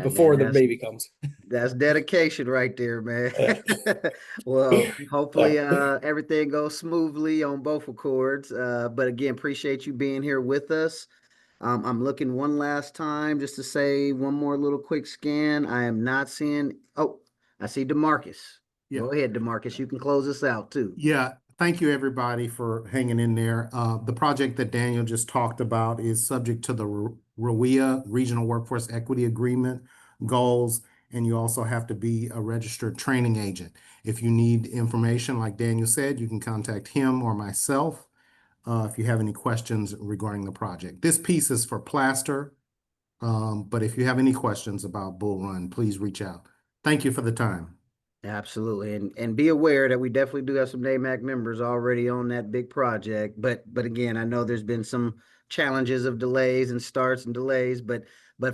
before the baby comes. That's dedication right there, man. Well, hopefully everything goes smoothly on both accords. But again, appreciate you being here with us. I'm looking one last time just to say one more little quick scan. I am not seeing, I see DeMarcus. Yeah. Go ahead, DeMarcus. You can close us out too. Yeah. Thank you, everybody, for hanging in there. The project that Daniel just talked about is subject to the RWEA, Regional Workforce Equity Agreement goals, and you also have to be a registered training agent. If you need information, like Daniel said, you can contact him or myself if you have any questions regarding the project. This piece is for plaster, but if you have any questions about Bull Run, please reach out. Thank you for the time. Absolutely. And be aware that we definitely do have some NAMAC members already on that big project. But again, I know there's been some challenges of delays and starts and delays, but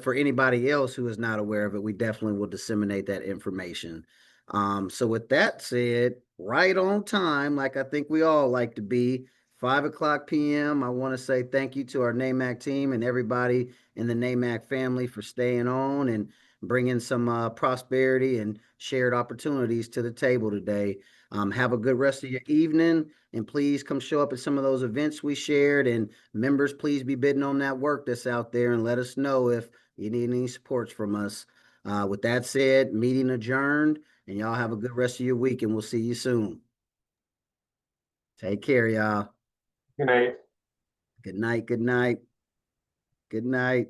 for anybody else who is not aware of it, we definitely will disseminate that information. So with that said, right on time, like I think we all like to be, 5 o'clock p.m. I want to say thank you to our NAMAC team and everybody in the NAMAC family for staying on and bringing some prosperity and shared opportunities to the table today. Have a good rest of your evening, and please come show up at some of those events we shared. And members, please be bidding on that work that's out there and let us know if you need any supports from us. With that said, meeting adjourned, and y'all have a good rest of your week, and we'll see you soon. Take care, y'all. Good night. Good night. Good night. Good night.